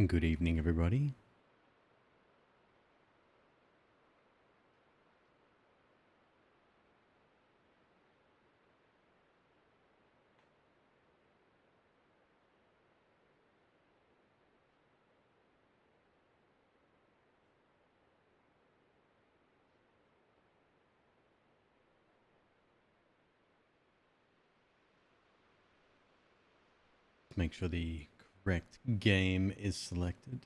Good evening, everybody. Make sure the correct game is selected.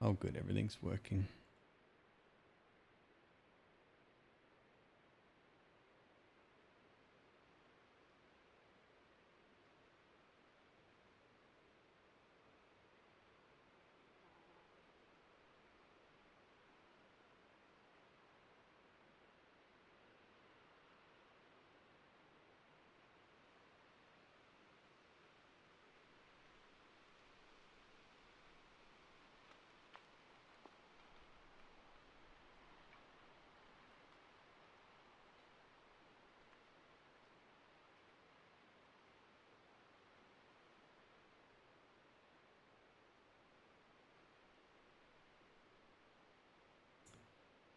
Oh, good, everything's working.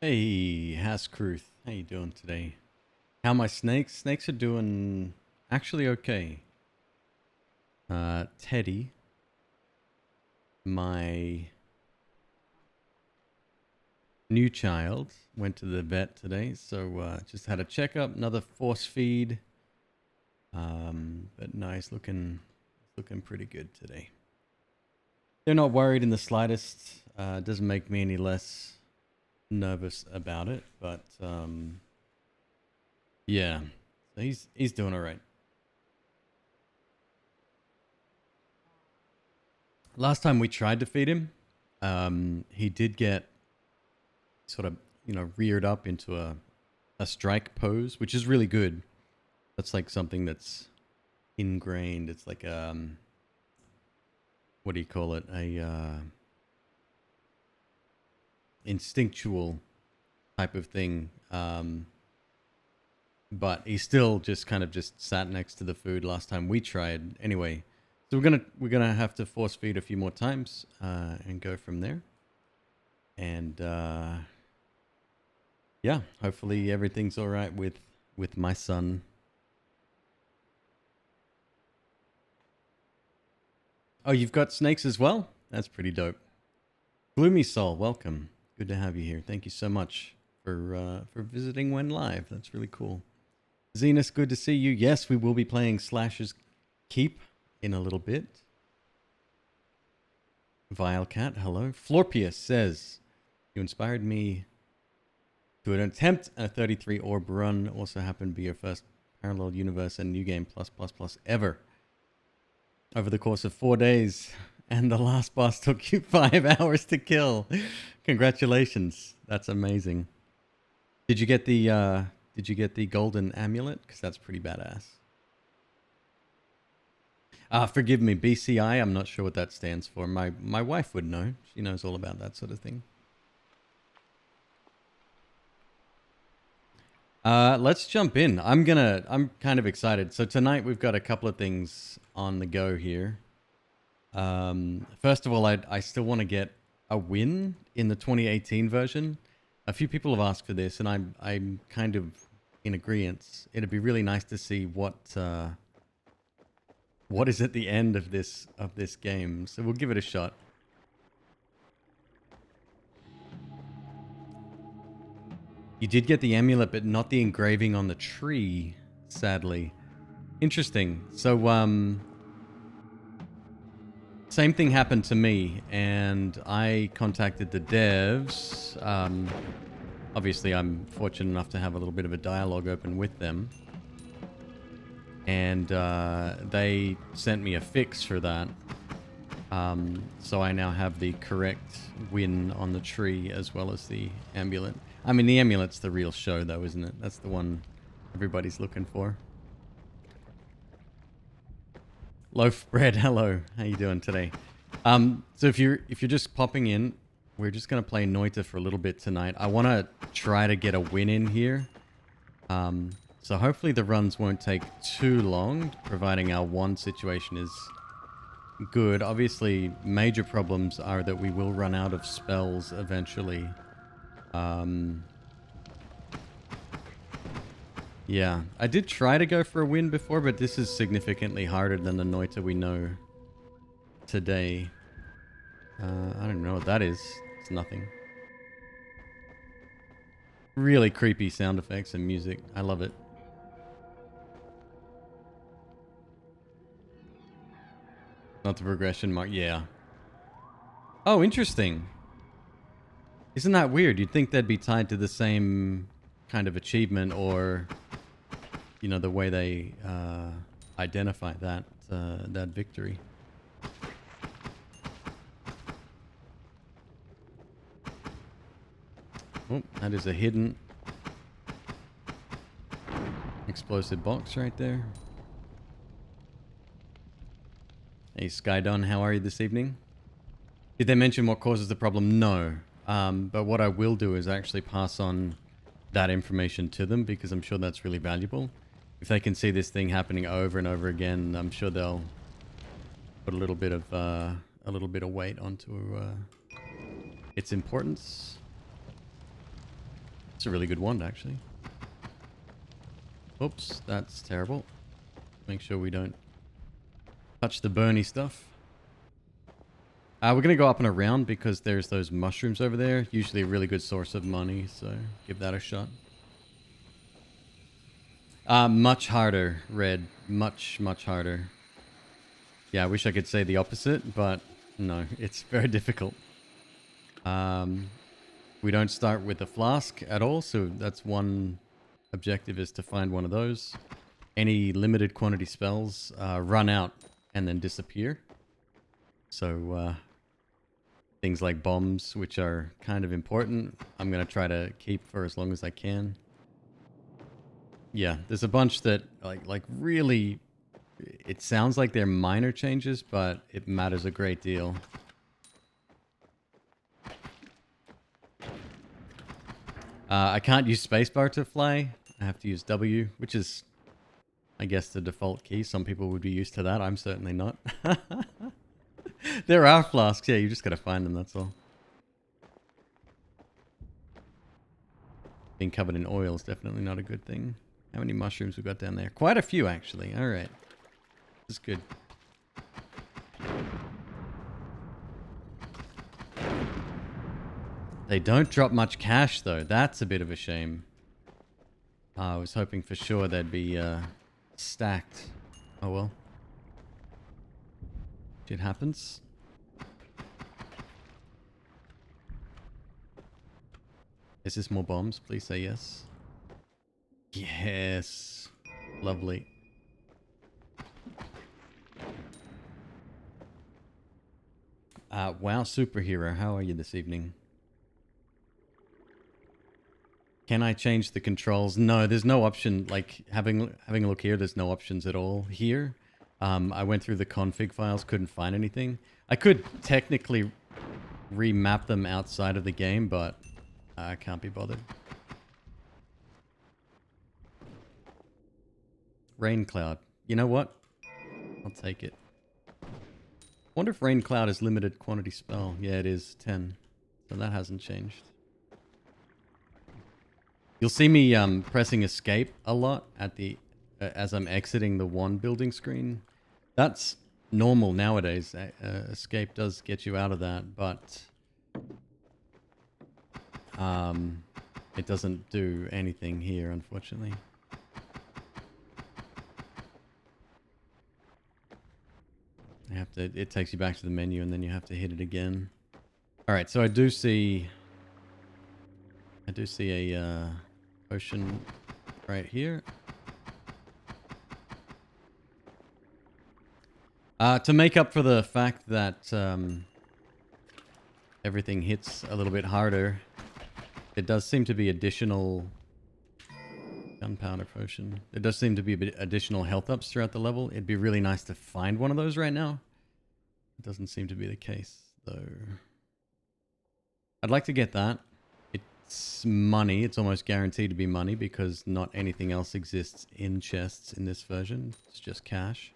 Hey, Haskruth, how you doing today? How are my snakes? Snakes are doing actually okay. Teddy, my new child, went to the vet today, so just had a checkup, another force feed. But no, he's looking pretty good today. They're not worried in the slightest. Doesn't make me any less nervous about it, but yeah, so he's doing all right. Last time we tried to feed him, he did get sort of reared up into a strike pose, which is really good. That's like something that's ingrained. It's like what do you call it? A instinctual type of thing. But he still just kind of just sat next to the food last time we tried. Anyway, so we're gonna have to force feed a few more times and go from there. And yeah, hopefully everything's all right with my son. Oh, you've got snakes as well? That's pretty dope. Gloomy Soul, welcome. Good to have you here. Thank you so much for visiting when live. That's really cool. Zenus, good to see you. Yes, we will be playing Slash's Keep in a little bit. Vilecat, hello. Florpius says, you inspired me to attempt a 33 orb run. Also happened to be your first parallel universe and new game plus ever. Over the course of 4 days. And the last boss took you 5 hours to kill. Congratulations. That's amazing. Did you get the golden amulet? Because that's pretty badass. Forgive me, BCI. I'm not sure what that stands for. My wife would know. She knows all about that sort of thing. Let's jump in. I'm kind of excited. So tonight we've got a couple of things on the go here. First of all, I still want to get a win in the 2018 version. A few people have asked for this, and I'm kind of in agreement. It'd be really nice to see what is at the end of this game. So we'll give it a shot. You did get the amulet, but not the engraving on the tree, sadly. Interesting. So same thing happened to me, and I contacted the devs. Obviously, I'm fortunate enough to have a little bit of a dialogue open with them. And they sent me a fix for that. So I now have the correct win on the tree as well as the amulet. I mean, the amulet's the real show, though, isn't it? That's the one everybody's looking for. Loaf bread, hello. How you doing today? So if you're just popping in, we're just gonna play Noita for a little bit tonight. I want to try to get a win in here. So hopefully the runs won't take too long, providing our one situation is good. Obviously, major problems are that we will run out of spells eventually. Yeah, I did try to go for a win before, but this is significantly harder than the Noita we know today. I don't know what that is. It's nothing. Really creepy sound effects and music. I love it. Not the progression mark. Yeah. Oh, interesting. Isn't that weird? You'd think they'd be tied to the same kind of achievement or, you know, the way they identify that that victory. Oh, that is a hidden explosive box right there. Hey, Skydon, how are you this evening? Did they mention what causes the problem? No. But what I will do is actually pass on that information to them because I'm sure that's really valuable. If they can see this thing happening over and over again, I'm sure they'll put a little bit of weight onto its importance. It's a really good wand, actually. Oops, that's terrible. Make sure we don't touch the burny stuff. We're going to go up and around because there's those mushrooms over there. Usually a really good source of money, so give that a shot. Much harder, Red. Much, much harder. Yeah, I wish I could say the opposite, but no, it's very difficult. We don't start with a flask at all, so that's one objective, is to find one of those. Any limited quantity spells run out and then disappear. So things like bombs, which are kind of important, I'm going to try to keep for as long as I can. Yeah, there's a bunch that like really, it sounds like they're minor changes, but it matters a great deal. I can't use spacebar to fly. I have to use W, which is, I guess, the default key. Some people would be used to that. I'm certainly not. There are flasks. Yeah, you just got to find them, that's all. Being covered in oil is definitely not a good thing. How many mushrooms we got down there? Quite a few, actually. All right. This is good. They don't drop much cash, though. That's a bit of a shame. I was hoping for sure they'd be stacked. Oh, well. Shit happens. Is this more bombs? Please say yes. Yes. Lovely. Wow, superhero. How are you this evening? Can I change the controls? No, there's no option. Like, having a look here, there's no options at all here. I went through the config files, couldn't find anything. I could technically remap them outside of the game, but I can't be bothered. Rain Cloud. You know what? I'll take it. Wonder if Rain Cloud is limited quantity spell. Yeah, it is 10. So that hasn't changed. You'll see me pressing escape a lot at the as I'm exiting the one building screen. That's normal nowadays. Escape does get you out of that, but it doesn't do anything here, unfortunately. You have to. It takes you back to the menu, and then you have to hit it again. All right, so I do see a potion right here. To make up for the fact that everything hits a little bit harder, it does seem to be additional gunpowder potion. There does seem to be additional health ups throughout the level. It'd be really nice to find one of those right now. It doesn't seem to be the case, though. I'd like to get that. It's money. It's almost guaranteed to be money because not anything else exists in chests in this version. It's just cash.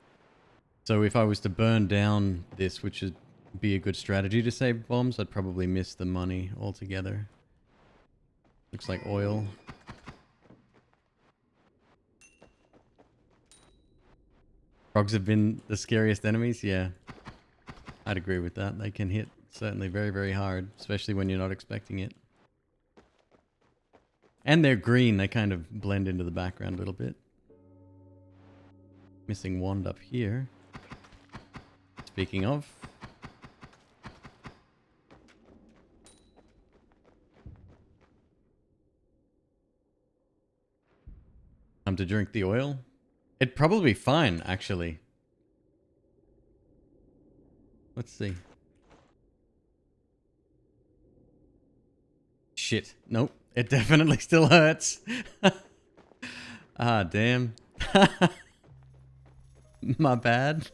So if I was to burn down this, which would be a good strategy to save bombs, I'd probably miss the money altogether. Looks like oil. Frogs have been the scariest enemies? Yeah. I'd agree with that. They can hit certainly very, very hard, especially when you're not expecting it. And they're green. They kind of blend into the background a little bit. Missing wand up here. Speaking of. Time to drink the oil. It'd probably be fine, actually. Let's see. Shit. Nope. It definitely still hurts. Ah, damn. My bad.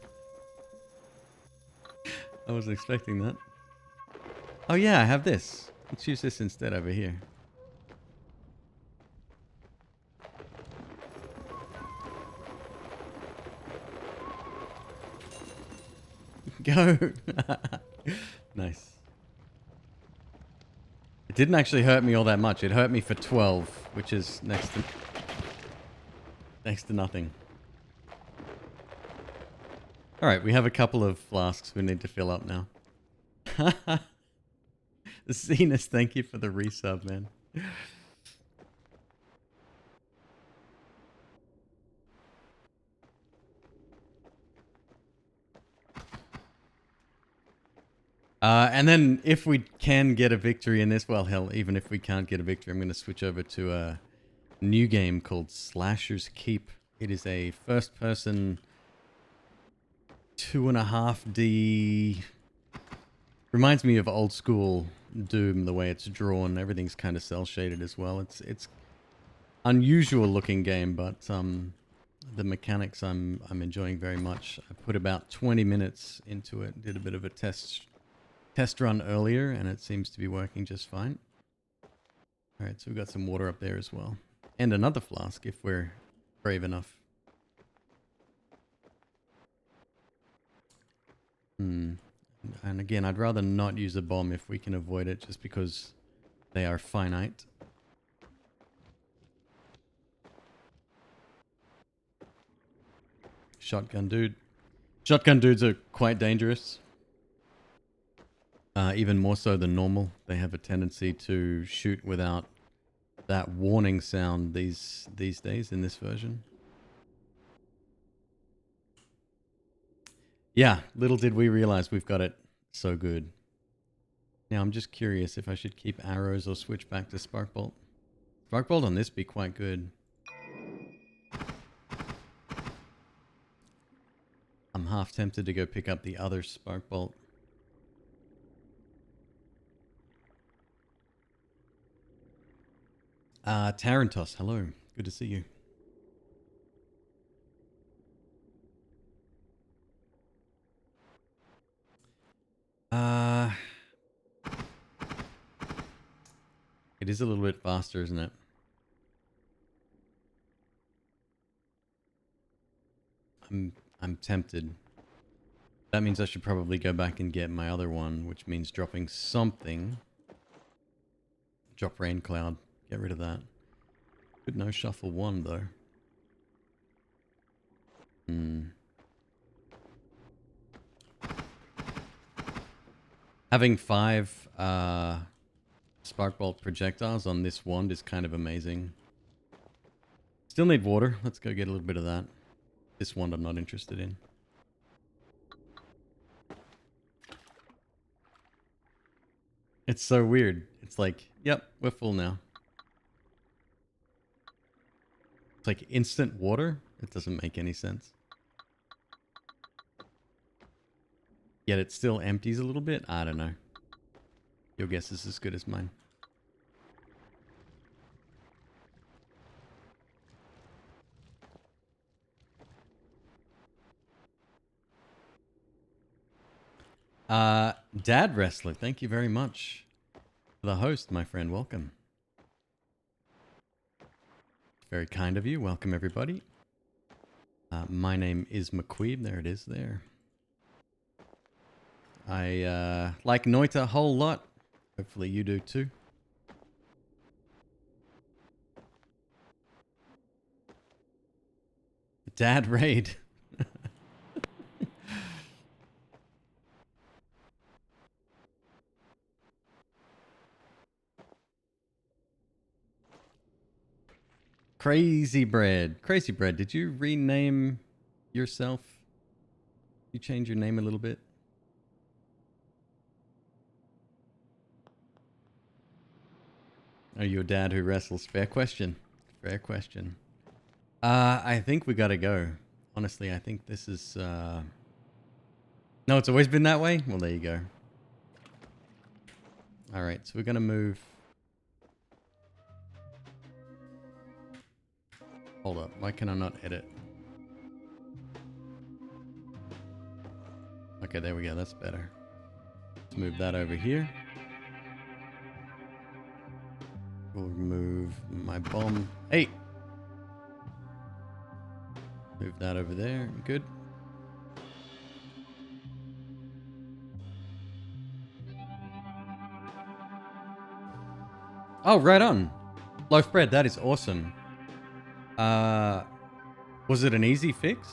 I wasn't expecting that. Oh yeah, I have this. Let's use this instead over here. Go. Nice. It didn't actually hurt me all that much. It hurt me for 12, which is next to nothing. All right, we have a couple of flasks we need to fill up now. Zenas, thank you for the resub, man. And then if we can get a victory in this, well, hell, even if we can't get a victory, I'm going to switch over to a new game called Slasher's Keep. It is a first-person 2.5D. Reminds me of old school Doom, the way it's drawn. Everything's kind of cel shaded as well. It's unusual looking game, but the mechanics I'm enjoying very much. I put about 20 minutes into it. Did a bit of a test run earlier, and it seems to be working just fine. All right, so we've got some water up there as well, and another flask if we're brave enough. And again, I'd rather not use a bomb if we can avoid it, just because they are finite. Shotgun dude. Shotgun dudes are quite dangerous. Even more so than normal. They have a tendency to shoot without that warning sound these days in this version. Yeah, little did we realize we've got it so good. Now I'm just curious if I should keep arrows or switch back to Sparkbolt. Sparkbolt on this be quite good. I'm half tempted to go pick up the other Sparkbolt. Tarantos, hello. Good to see you. It is a little bit faster, isn't it? I'm tempted. That means I should probably go back and get my other one, which means dropping something. Drop Rain Cloud. Get rid of that. Good no shuffle one though. Having 5 Sparkbolt projectiles on this wand is kind of amazing. Still need water. Let's go get a little bit of that. This wand I'm not interested in. It's so weird. It's like, yep, we're full now. It's like instant water. It doesn't make any sense. Yet it still empties a little bit. I don't know. Your guess is as good as mine. Dad Wrestler, thank you very much for the host, my friend. Welcome. Very kind of you. Welcome, everybody. My name is McQueeb. There it is there. I like Noita a whole lot. Hopefully you do too. Dad raid. Crazy Bread. Crazy Bread, did you rename yourself? You change your name a little bit? Are you a dad who wrestles? Fair question. Fair question. I think we gotta go. Honestly, I think this is... No, it's always been that way? Well, there you go. Alright, so we're gonna move... Hold up, why can I not edit? Okay, there we go, that's better. Let's move that over here. We'll move my bomb. Hey! Move that over there, good. Oh, right on. Loaf bread, that is awesome. Was it an easy fix?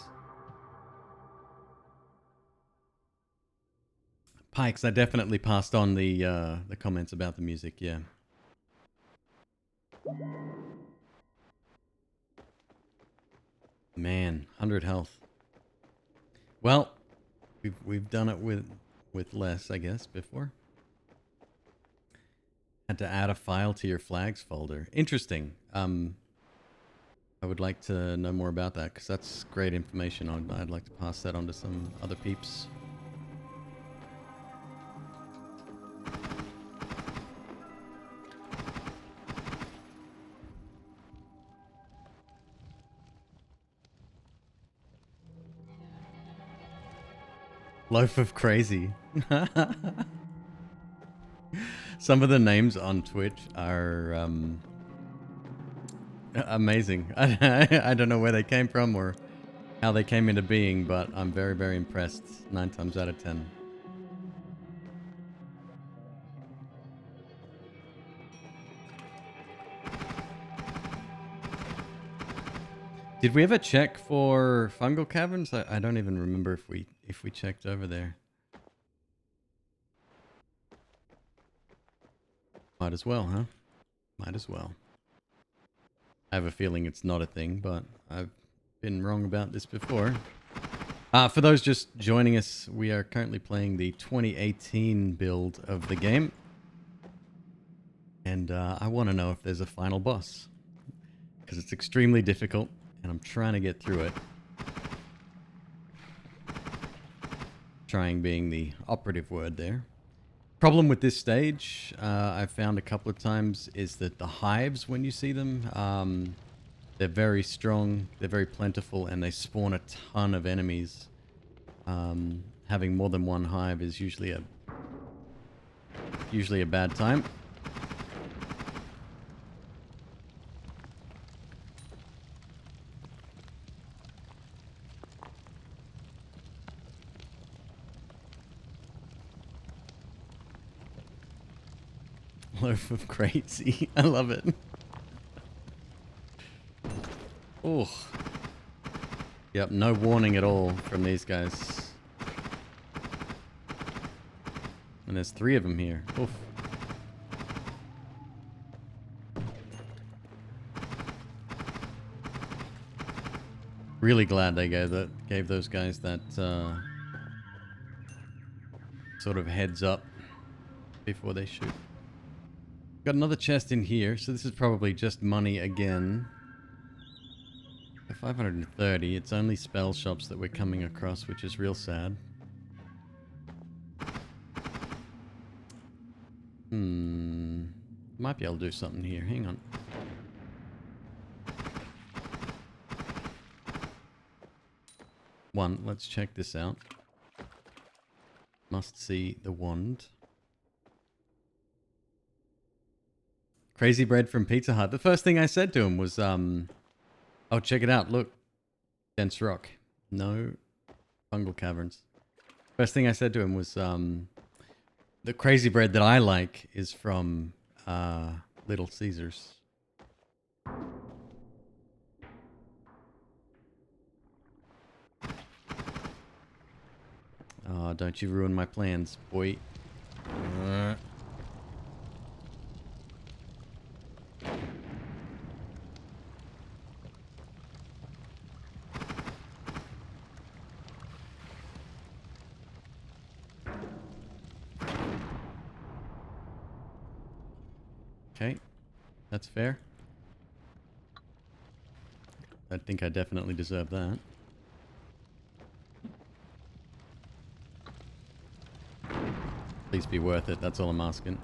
Pikes, I definitely passed on the comments about the music, yeah. Man, 100 health. Well, we've done it with less, I guess, before. Had to add a file to your flags folder. Interesting. I would like to know more about that because that's great information. I'd like to pass that on to some other peeps. Loaf of Crazy. Some of the names on Twitch are amazing. I don't know where they came from or how they came into being, but I'm very, very impressed 9 times out of 10. Did we ever check for fungal caverns? I don't even remember if we checked over there. Might as well, huh? Might as well. I have a feeling it's not a thing, but I've been wrong about this before. For those just joining us, we are currently playing the 2018 build of the game. And I want to know if there's a final boss. Because it's extremely difficult, and I'm trying to get through it. Trying being the operative word there. Problem with this stage, I've found a couple of times, is that the hives, when you see them, they're very strong, they're very plentiful, and they spawn a ton of enemies. Having more than one hive is usually a bad time. Loaf of Crazy. I love it. Oh. Yep, no warning at all from these guys. And there's 3 of them here. Oof. Really glad they gave those guys that sort of heads up before they shoot. Got another chest in here, so this is probably just money again. For 530, it's only spell shops that we're coming across, which is real sad. Might be able to do something here. Hang on. Let's check this out. Must see the wand. Crazy Bread from Pizza Hut. The first thing I said to him was, oh, check it out. Look, dense rock. No fungal caverns. First thing I said to him was, the crazy bread that I like is from Little Caesars. Oh, don't you ruin my plans, boy. Okay, that's fair. I think I definitely deserve that. Please be worth it, that's all I'm asking.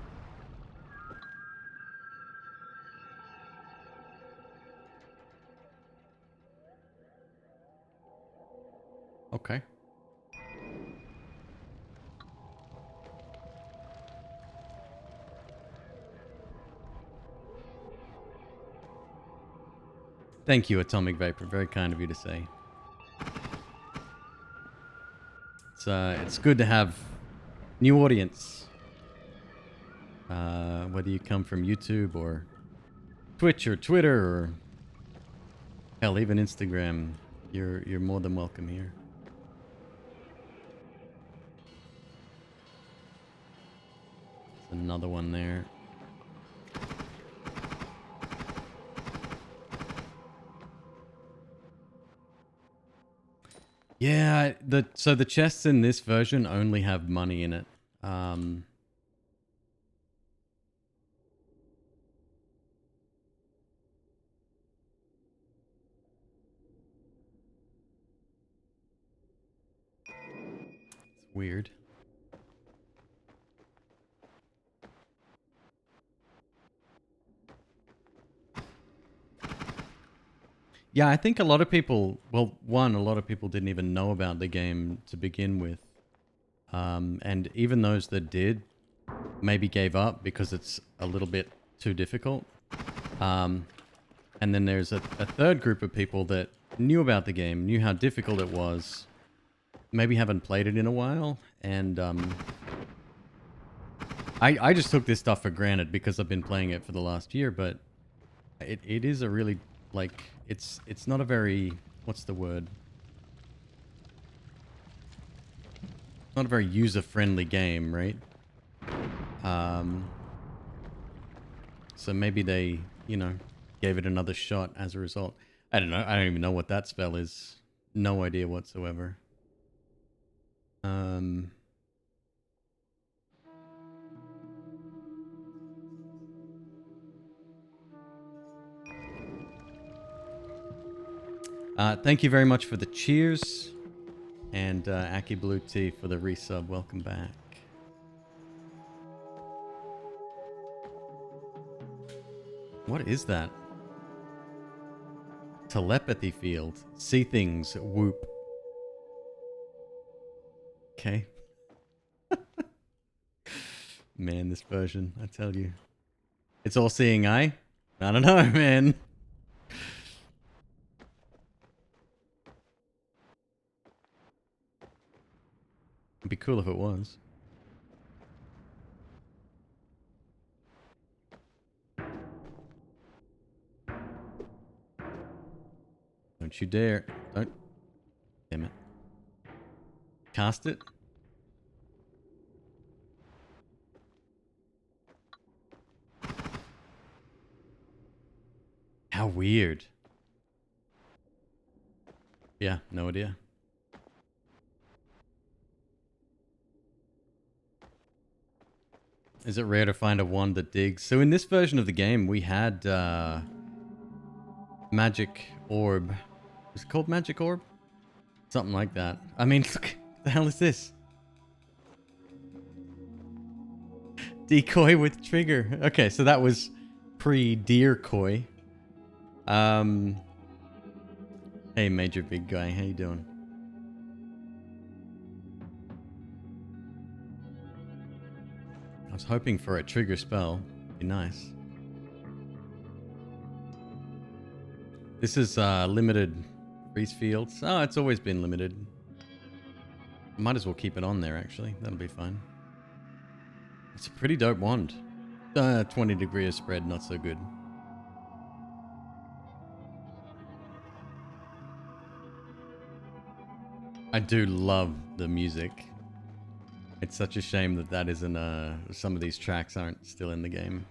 Okay. Thank you, Atomic Vapor. Very kind of you to say. It's good to have new audience. Whether you come from YouTube or Twitch or Twitter or hell, even Instagram, you're more than welcome here. There's another one there. Yeah, so the chests in this version only have money in it. It's weird. Yeah, I think a lot of people, well, one, a lot of people didn't even know about the game to begin with. And even those that did maybe gave up because it's a little bit too difficult. And then there's a third group of people that knew about the game, knew how difficult it was, maybe haven't played it in a while, and I just took this stuff for granted because I've been playing it for the last year, but it is a really, like, it's not a very, what's the word? Not a very user-friendly game, right? So maybe they, you know, gave it another shot as a result. I don't know. I don't even know what that spell is. No idea whatsoever. Thank you very much for the cheers. And Aki Blue Tea for the resub. Welcome back. What is that? Telepathy field. See things. Whoop. Okay. Man, this version, I tell you. It's all seeing eye? I don't know, man. It'd be cool if it was. Don't you dare. Don't. Damn it. Cast it. How weird. Yeah, no idea. Is it rare to find a wand that digs? So in this version of the game, we had magic orb. Was it called magic orb? Something like that. I mean, look, the hell is this? Decoy with trigger. Okay, so that was pre-decoy. Hey, Major Big Guy, how you doing? I was hoping for a trigger spell. Be nice. This is limited Freeze fields. Oh, it's always been limited. Might as well keep it on there, actually. That'll be fine. It's a pretty dope wand. 20 degree of spread, not so good. I do love the music. It's such a shame that that isn't, some of these tracks aren't still in the game.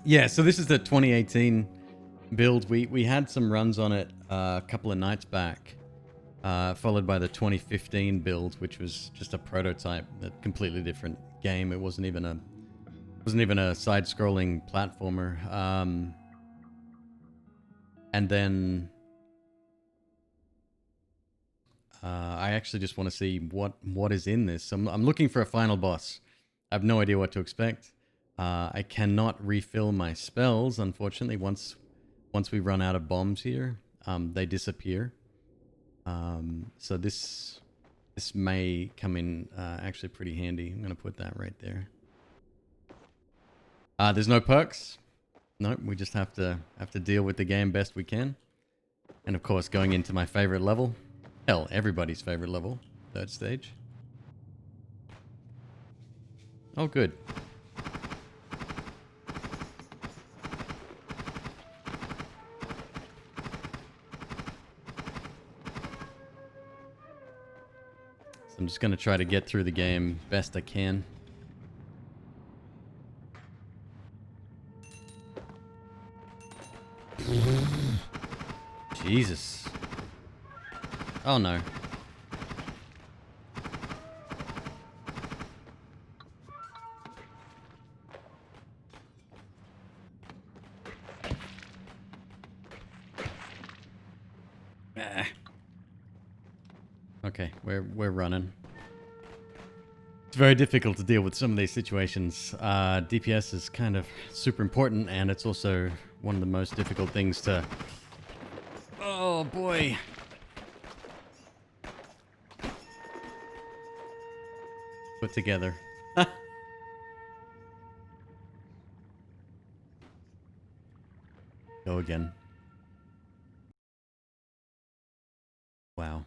Yeah, so this is the 2018 build. We had some runs on it a couple of nights back, followed by the 2015 build, which was just a prototype, a completely different game. It wasn't even a side-scrolling platformer. And then I actually just want to see what is in this. I'm looking for a final boss. I have no idea what to expect. I cannot refill my spells, unfortunately. Once we run out of bombs here, they disappear. So this may come in actually pretty handy. I'm gonna put that right there. There's no perks. Nope, we just have to deal with the game best we can. And of course, going into my favorite level. Hell, everybody's favorite level. 3rd stage. Oh, good. So I'm just going to try to get through the game best I can. Jesus. Oh no. Ah. Okay, we're running. It's very difficult to deal with some of these situations. DPS is kind of super important, and it's also one of the most difficult things to... Oh boy. Put together. Go again. Wow.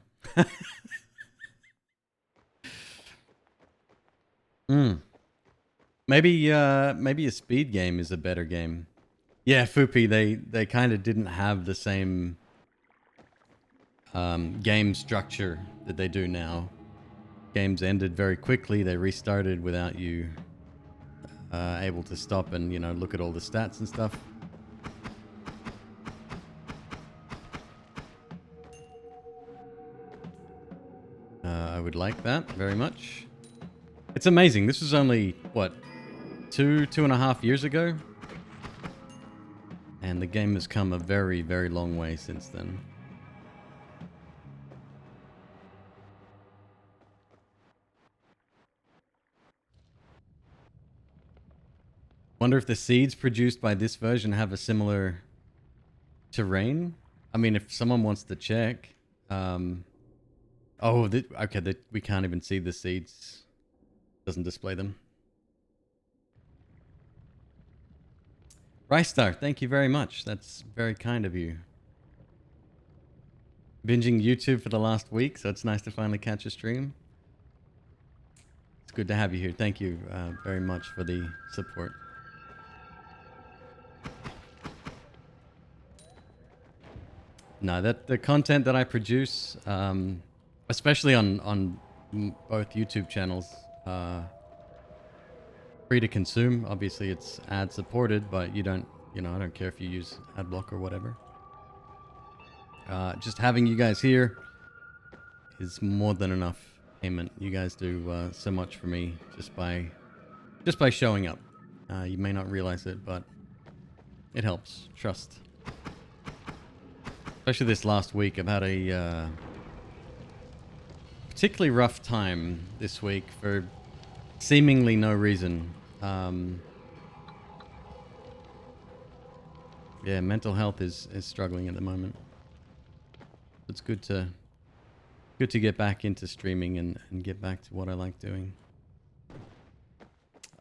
Maybe a speed game is a better game. Yeah, Fupi, they kind of didn't have the same game structure that they do now. Games ended very quickly. They restarted without you able to stop and, you know, look at all the stats and stuff. I would like that very much. It's amazing. This was only, what, two and a half years ago? And the game has come a very, very long way since then. Wonder if the seeds produced by this version have a similar terrain? I mean, if someone wants to check. Oh, okay, we can't even see the seeds. Doesn't display them. Rice Star, thank you very much. That's very kind of you. Binging YouTube for the last week, so it's nice to finally catch a stream. It's good to have you here. Thank you very much for the support. No, the content that I produce, especially on both YouTube channels, free to consume. Obviously, it's ad supported, but I don't care if you use ad block or whatever. Just having you guys here is more than enough payment. You guys do so much for me just by showing up. You may not realize it, but it helps. Trust. Especially this last week, I've had a particularly rough time this week for seemingly no reason. Yeah, mental health is struggling at the moment. It's good to get back into streaming and get back to what I like doing.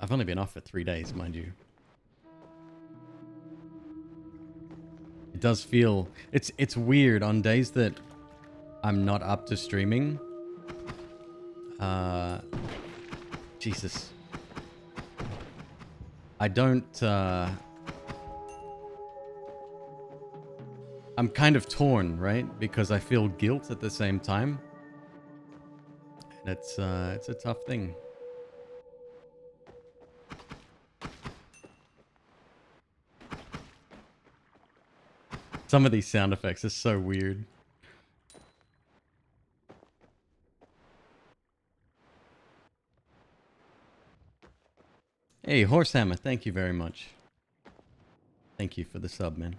I've only been off for 3 days, mind you. does feel it's weird on days that I'm not up to streaming. Jesus. I don't I'm kind of torn, right? Because I feel guilt at the same time. And it's a tough thing. Some of these sound effects are so weird. Hey, Horsehammer, thank you very much. Thank you for the sub, man.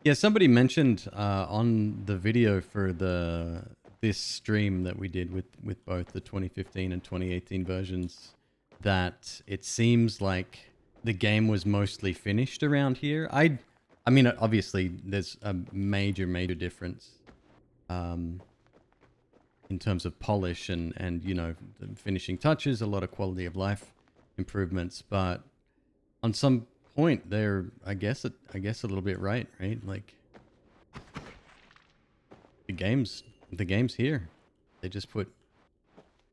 Yeah, somebody mentioned on the video for this stream that we did with both the 2015 and 2018 versions that it seems like the game was mostly finished around here. I mean, obviously, there's a major difference in terms of polish and you know, the finishing touches, a lot of quality of life improvements, but on some point they're I guess a little bit right? Like the game's here. They just put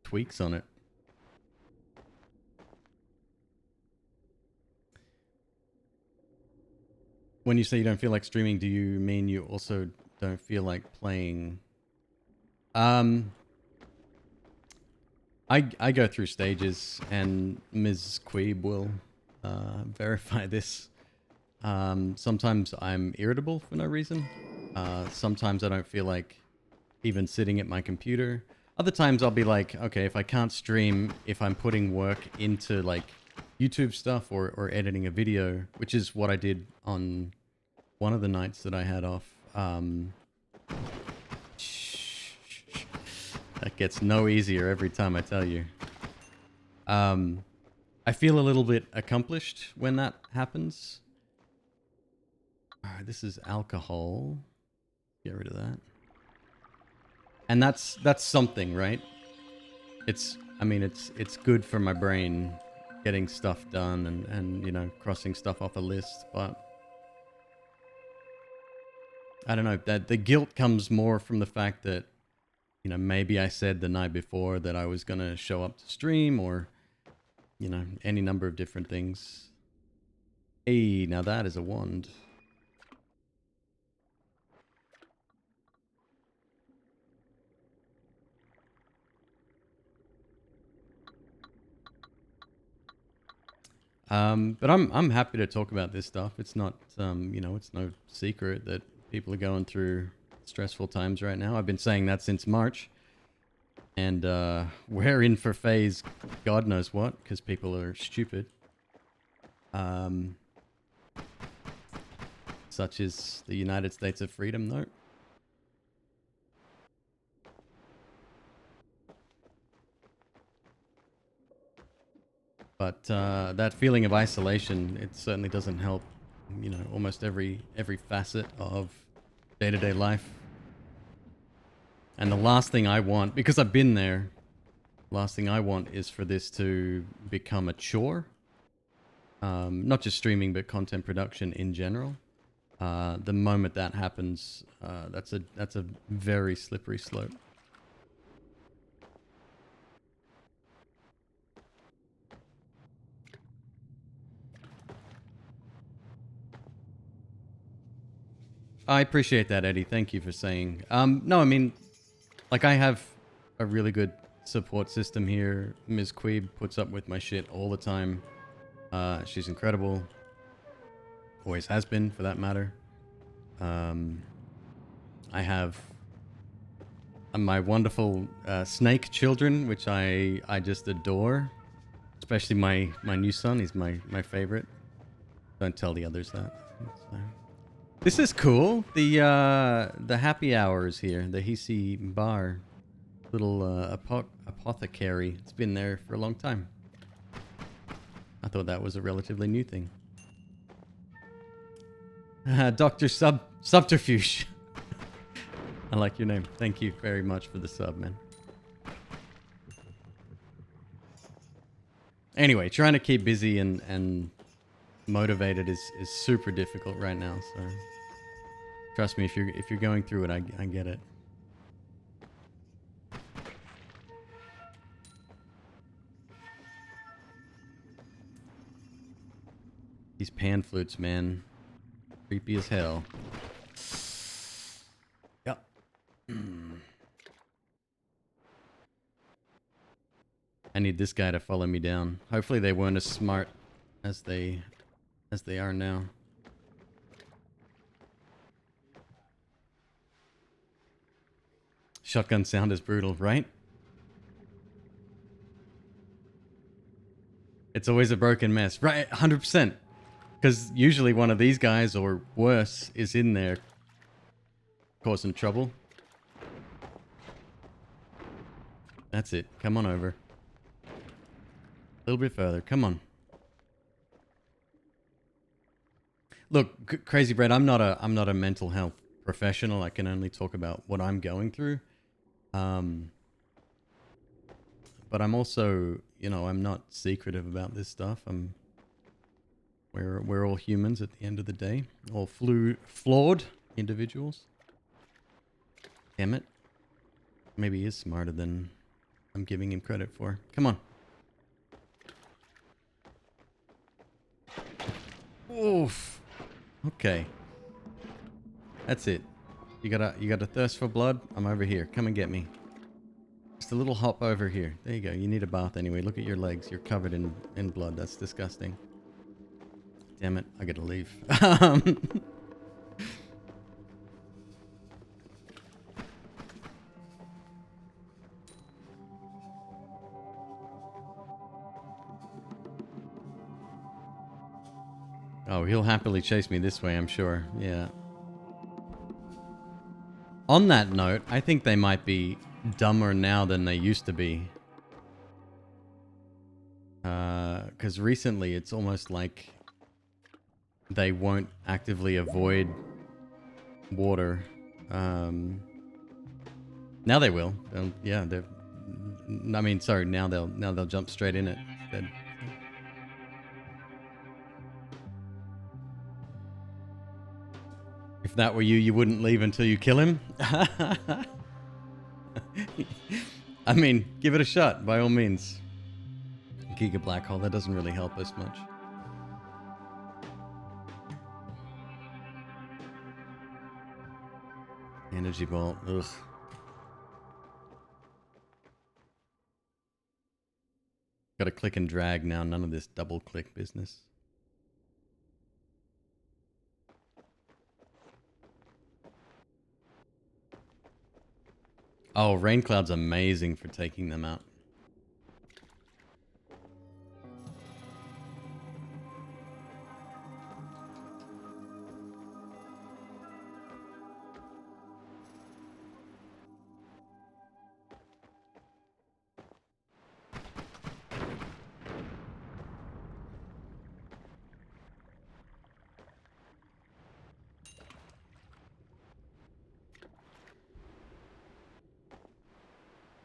tweaks on it. When you say you don't feel like streaming, do you mean you also don't feel like playing? I go through stages, and MzQueeb will verify this. Sometimes I'm irritable for no reason. Sometimes I don't feel like even sitting at my computer. Other times I'll be like, okay, if I can't stream, if I'm putting work into like YouTube stuff or editing a video, which is what I did on one of the nights that I had off. That gets no easier every time I tell you. I feel a little bit accomplished when that happens. This is alcohol. Get rid of that. And that's something, right? I mean, it's good for my brain getting stuff done and you know, crossing stuff off a list, but I don't know, that the guilt comes more from the fact that, you know, maybe I said the night before that I was going to show up to stream, or, you know, any number of different things. Hey, now that is a wand. But I'm happy to talk about this stuff. It's not, you know, it's no secret that people are going through stressful times right now. I've been saying that since March. And we're in for phase God knows what, because people are stupid. Such as the United States of Freedom, though. But that feeling of isolation, it certainly doesn't help, you know, almost every facet of day-to-day life. And the last thing I want, because I've been there, last thing I want is for this to become a chore. Not just streaming, but content production in general. The moment that happens, that's a very slippery slope. I appreciate that, Eddie. Thank you for saying. No, I mean, like, I have a really good support system here. MzQueeb puts up with my shit all the time. She's incredible. Always has been, for that matter. I have my wonderful snake children, which I just adore. Especially my new son. He's my favorite. Don't tell the others that. This is cool. The happy hour is here. The Hisi bar. Little apothecary. It's been there for a long time. I thought that was a relatively new thing. Dr. Subterfuge. I like your name. Thank you very much for the sub, man. Anyway, trying to keep busy and motivated is super difficult right now. So trust me, if you're going through it, I get it. These pan flutes, man, creepy as hell. Yep. I need this guy to follow me down. Hopefully they weren't as smart as they are now. Shotgun sound is brutal, right? It's always a broken mess. Right, 100%. Because usually one of these guys, or worse, is in there causing trouble. That's it. Come on over. A little bit further. Come on. Look, Crazy Bread, I'm not a mental health professional. I can only talk about what I'm going through. But I'm also, you know, I'm not secretive about this stuff. We're all humans at the end of the day. All flawed individuals. Damn it. Maybe he is smarter than I'm giving him credit for. Come on. Oof. Okay. That's it. You got a thirst for blood? I'm over here. Come and get me. Just a little hop over here. There you go. You need a bath anyway. Look at your legs. You're covered in blood. That's disgusting. Damn it. I gotta leave. Oh, he'll happily chase me this way, I'm sure. Yeah. On that note, I think they might be dumber now than they used to be. Because recently it's almost like they won't actively avoid water. Now they will. Yeah, they're... I mean, sorry, now they'll jump straight in it instead. If that were you, you wouldn't leave until you kill him? I mean, give it a shot, by all means. Giga Black Hole, that doesn't really help us much. Energy Bolt, ugh. Gotta click and drag now, none of this double click business. Oh, Rain Cloud's amazing for taking them out.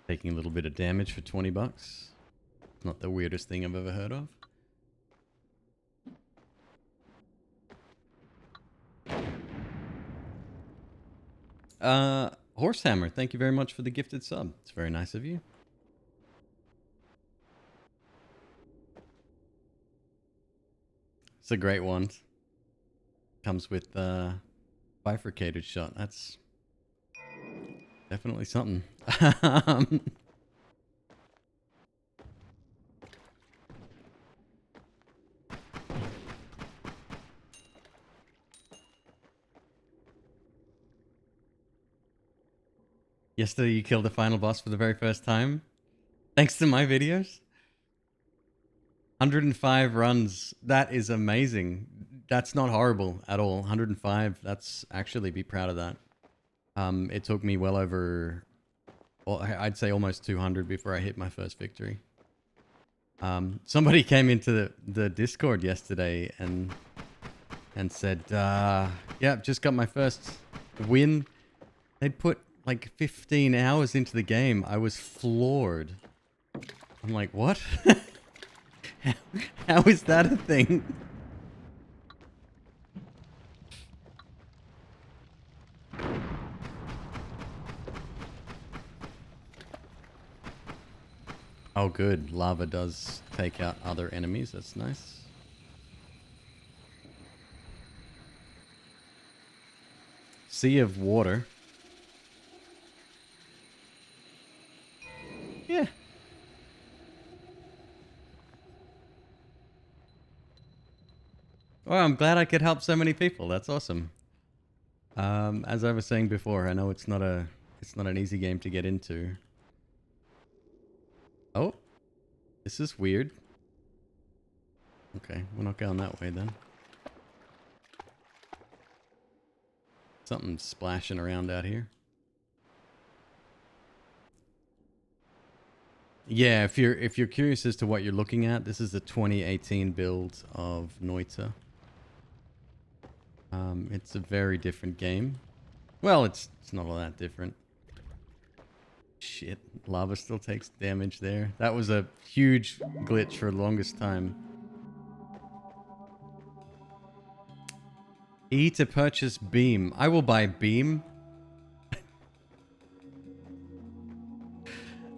Taking a little bit of damage for 20 bucks. Not the weirdest thing I've ever heard of. Horsehammer, thank you very much for the gifted sub. It's very nice of you. It's a great one. Comes with bifurcated shot. That's definitely something. Yesterday you killed the final boss for the very first time. Thanks to my videos. 105 runs. That is amazing. That's not horrible at all. 105. That's actually, be proud of that. It took me well over, well, I'd say almost 200 before I hit my first victory. Somebody came into the Discord yesterday and said, yeah, just got my first win. They'd put like 15 hours into the game. I was floored. I'm like, what? How is that a thing? Oh, good. Lava does take out other enemies. That's nice. Sea of water. Yeah. Well, I'm glad I could help so many people. That's awesome. As I was saying before, I know it's not an easy game to get into. Oh, this is weird. Okay, we're not going that way then. Something's splashing around out here. Yeah, if you're curious as to what you're looking at, this is the 2018 build of Noita. It's a very different game. Well, it's not all that different. Shit, lava still takes damage there. That was a huge glitch for the longest time. E to purchase beam. I will buy beam.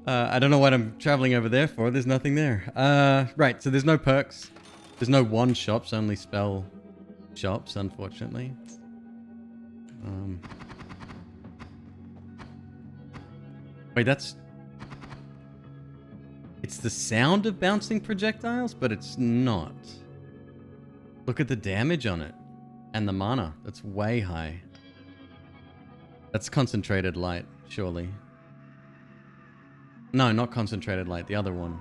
I don't know what I'm traveling over there for. There's nothing there. Right, so there's no perks. There's no one shops, only spell shops, unfortunately. Wait, that's... It's the sound of bouncing projectiles, but it's not. Look at the damage on it. And the mana. That's way high. That's concentrated light, surely. No, not concentrated light. The other one.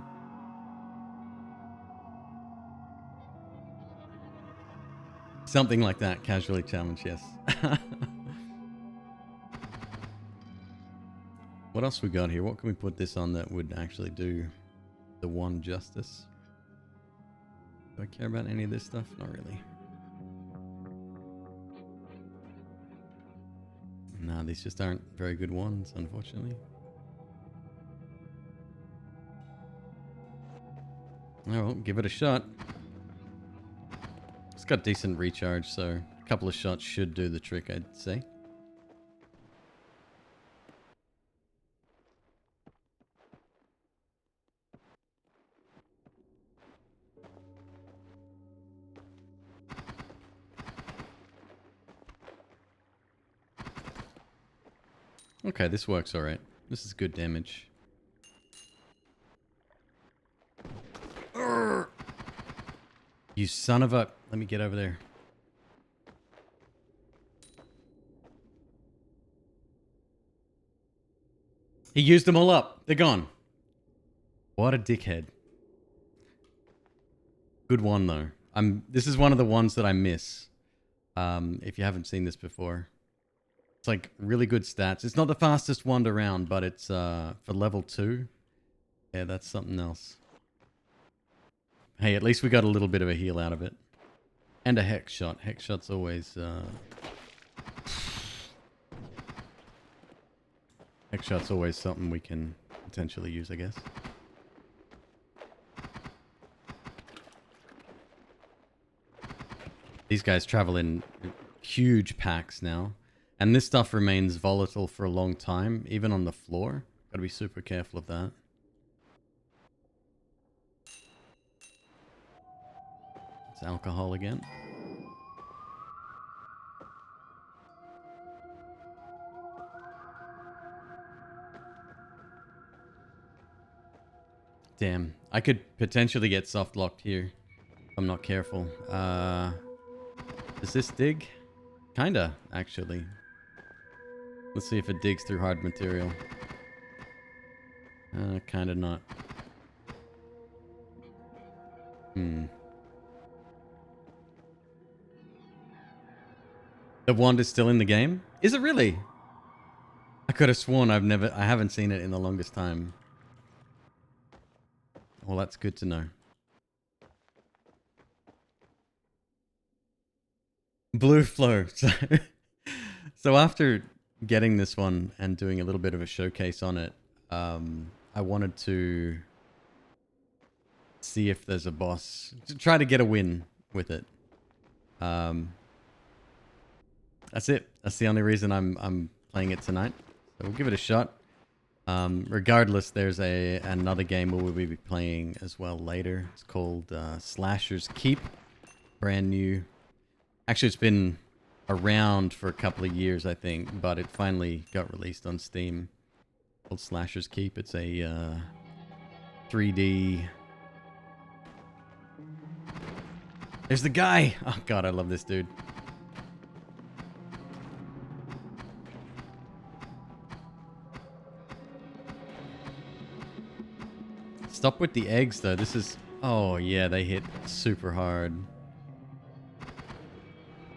Something like that. Casually challenged, yes. What else we got here? What can we put this on that would actually do the one justice? Do I care about any of this stuff? Not really. No, these just aren't very good ones, unfortunately. Oh, well, give it a shot. It's got decent recharge, so a couple of shots should do the trick, I'd say. Okay, this works alright. This is good damage. Urgh! You son of a... Let me get over there. He used them all up. They're gone. What a dickhead. Good one, though. This is one of the ones that I miss. If you haven't seen this before. It's like really good stats. It's not the fastest wand around, but it's for level 2. Yeah, that's something else. Hey, at least we got a little bit of a heal out of it. And a hex shot. Hex shot's always... Hex shot's always something we can potentially use, I guess. These guys travel in huge packs now. And this stuff remains volatile for a long time, even on the floor. Gotta be super careful of that. It's alcohol again. Damn. I could potentially get soft locked here if I'm not careful. Does this dig? Kinda, actually. Let's see if it digs through hard material. Kinda not. The wand is still in the game? Is it really? I could have sworn I haven't seen it in the longest time. Well, that's good to know. Blue flow. So after getting this one and doing a little bit of a showcase on it, I wanted to see if there's a boss to try to get a win with it. That's it. That's the only reason I'm playing it tonight. So we'll give it a shot. Regardless, there's another game we will be playing as well later. It's called Slasher's Keep. Brand new. Actually, it's been around for a couple of years, I think, but it finally got released on Steam. Called Slasher's Keep. It's a 3D... There's the guy! Oh god, I love this dude. Stop with the eggs, though. This is... Oh, yeah, they hit super hard.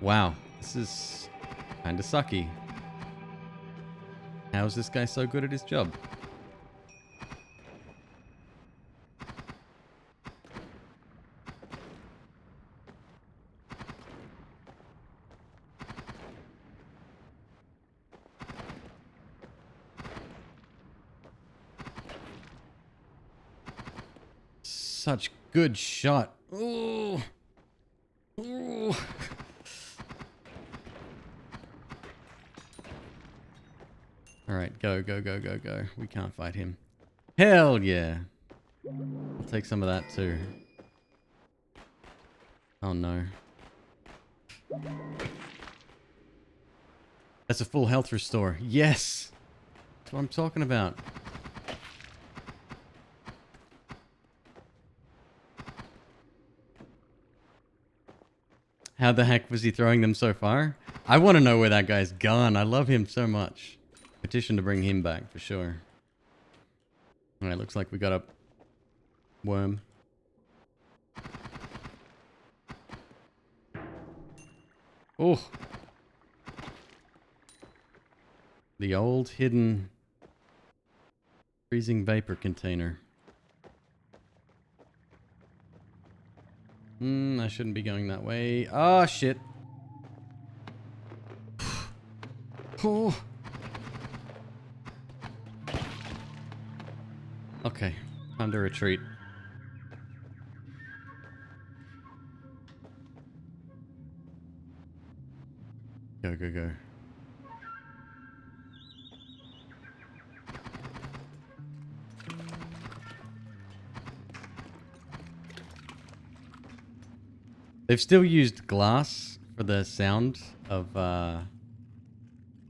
Wow, this is kinda sucky. How is this guy so good at his job? Such good shot. Ooh. Ooh. Alright, go, go, go, go, go. We can't fight him. Hell yeah. I'll take some of that too. Oh no. That's a full health restore. Yes! That's what I'm talking about. How the heck was he throwing them so far? I want to know where that guy's gone. I love him so much. Petition to bring him back for sure. Alright, looks like we got a worm. Oh. The old hidden freezing vapor container. I shouldn't be going that way. Oh, shit. Oh. Okay, time to retreat. Go, go, go. They've still used glass for the sound of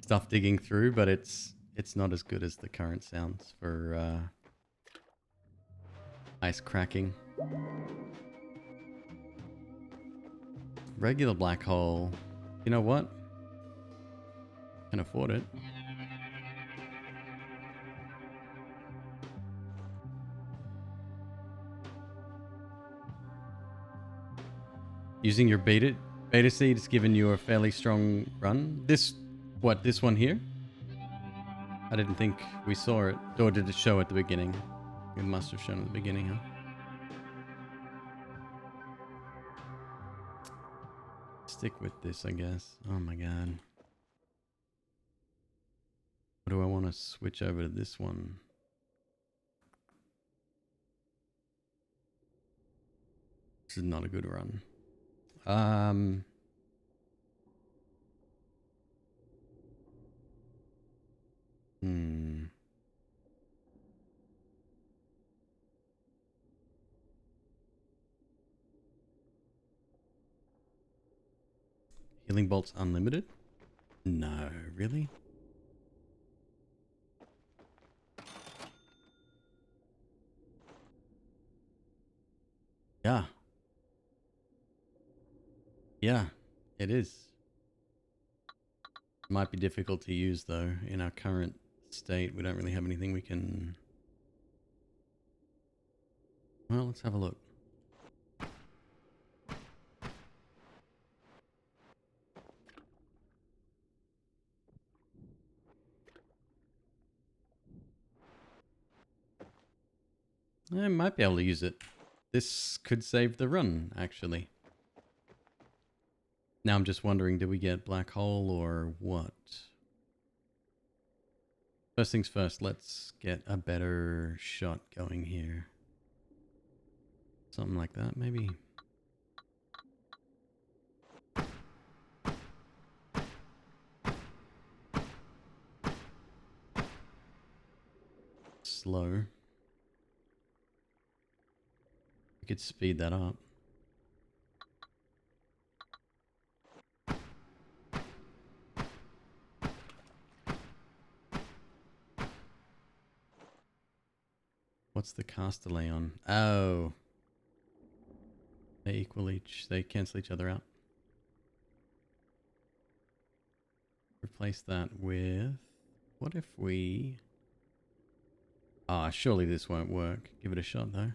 stuff digging through, but it's not as good as the current sounds for ice cracking. Regular black hole. You know what? Can afford it. Using your beta seed has given you a fairly strong run. This one here? I didn't think we saw it. Or did it show at the beginning? It must have shown at the beginning, huh? Stick with this, I guess. Oh my god. Or do I want to switch over to this one? This is not a good run. Healing bolts unlimited? No, really? Yeah. Yeah, it is. Might be difficult to use though. In our current state, we don't really have anything we can... Well, let's have a look. I might be able to use it. This could save the run, actually. Now I'm just wondering, do we get black hole or what? First things first, let's get a better shot going here. Something like that, maybe. slow. We could speed that up. What's the cast delay on? Oh. They cancel each other out. Replace that with... What if we... Ah, surely this won't work. Give it a shot though.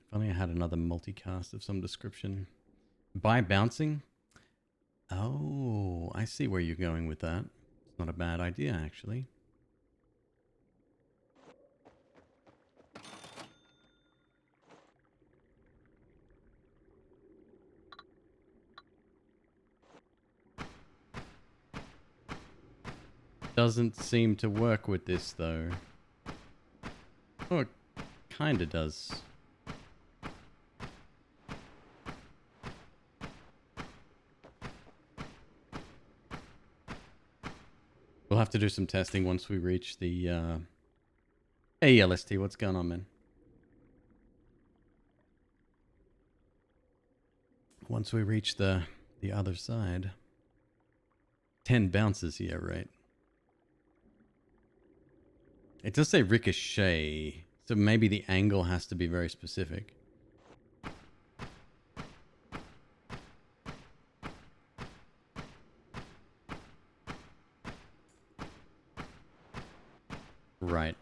If only I had another multicast of some description. By bouncing? Oh, I see where you're going with that. It's not a bad idea, actually. Doesn't seem to work with this, though. Oh, it kinda does. We'll have to do some testing once we reach the AEST. What's going on, man? Once we reach the other side. 10 bounces, yeah, right. It does say ricochet, so maybe the angle has to be very specific. Right.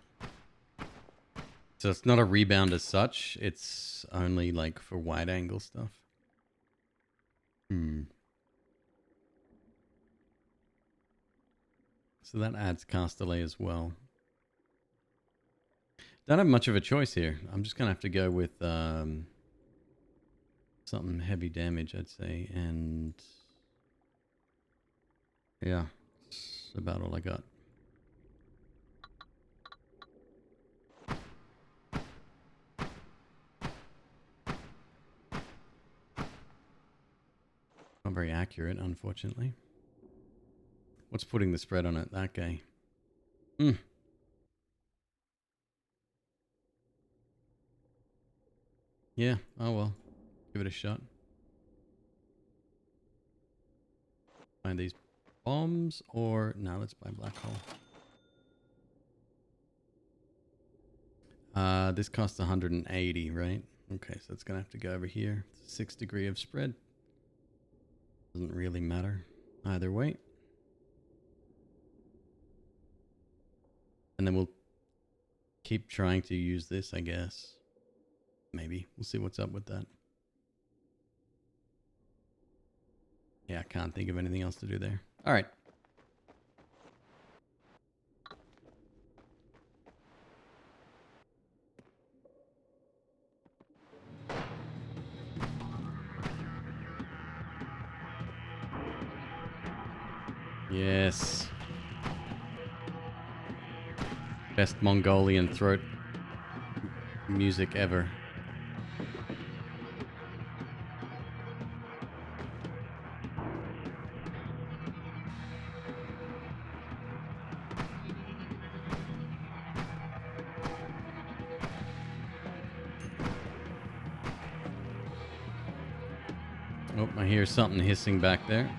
So it's not a rebound as such, it's only like for wide angle stuff. So that adds cast delay as well. Don't have much of a choice here. I'm just gonna have to go with something heavy damage, I'd say, and yeah, that's about all I got. Not very accurate, unfortunately. What's putting the spread on it? That guy. Yeah, oh well. Give it a shot. Find these bombs or... No, let's buy black hole. This costs 180, right? Okay, so it's gonna have to go over here. 6 degree of spread. Doesn't really matter either way. And then we'll keep trying to use this, I guess. Maybe. We'll see what's up with that. Yeah, I can't think of anything else to do there. All right. Yes. Best Mongolian throat music ever. Oh, I hear something hissing back there.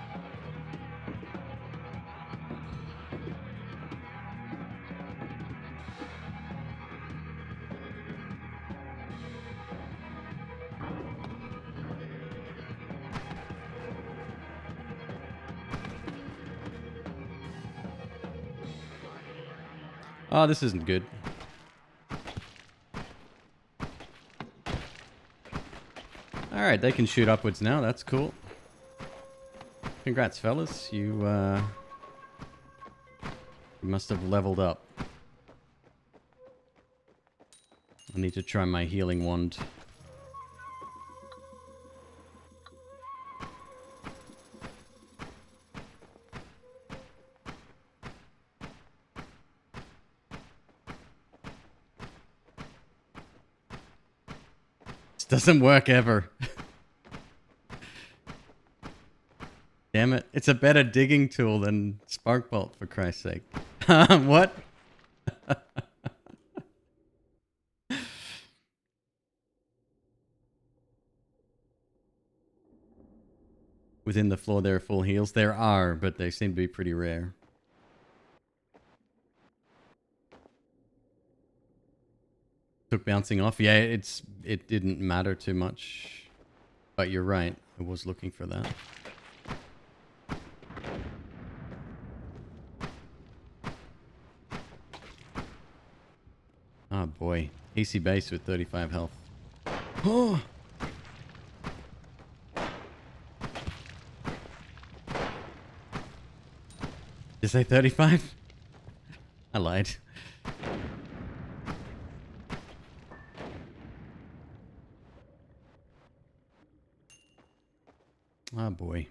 Oh, this isn't good. Alright, they can shoot upwards now. That's cool. Congrats, fellas. You must have leveled up. I need to try my healing wand. doesn't work ever. Damn it. It's a better digging tool than Sparkbolt, for Christ's sake. What? Within the floor there are full heals. There are, but they seem to be pretty rare. Took bouncing off. Yeah, it didn't matter too much. But you're right. I was looking for that. Oh boy. AC base with 35 health. Oh! Did you say 35? I lied. Oh boy.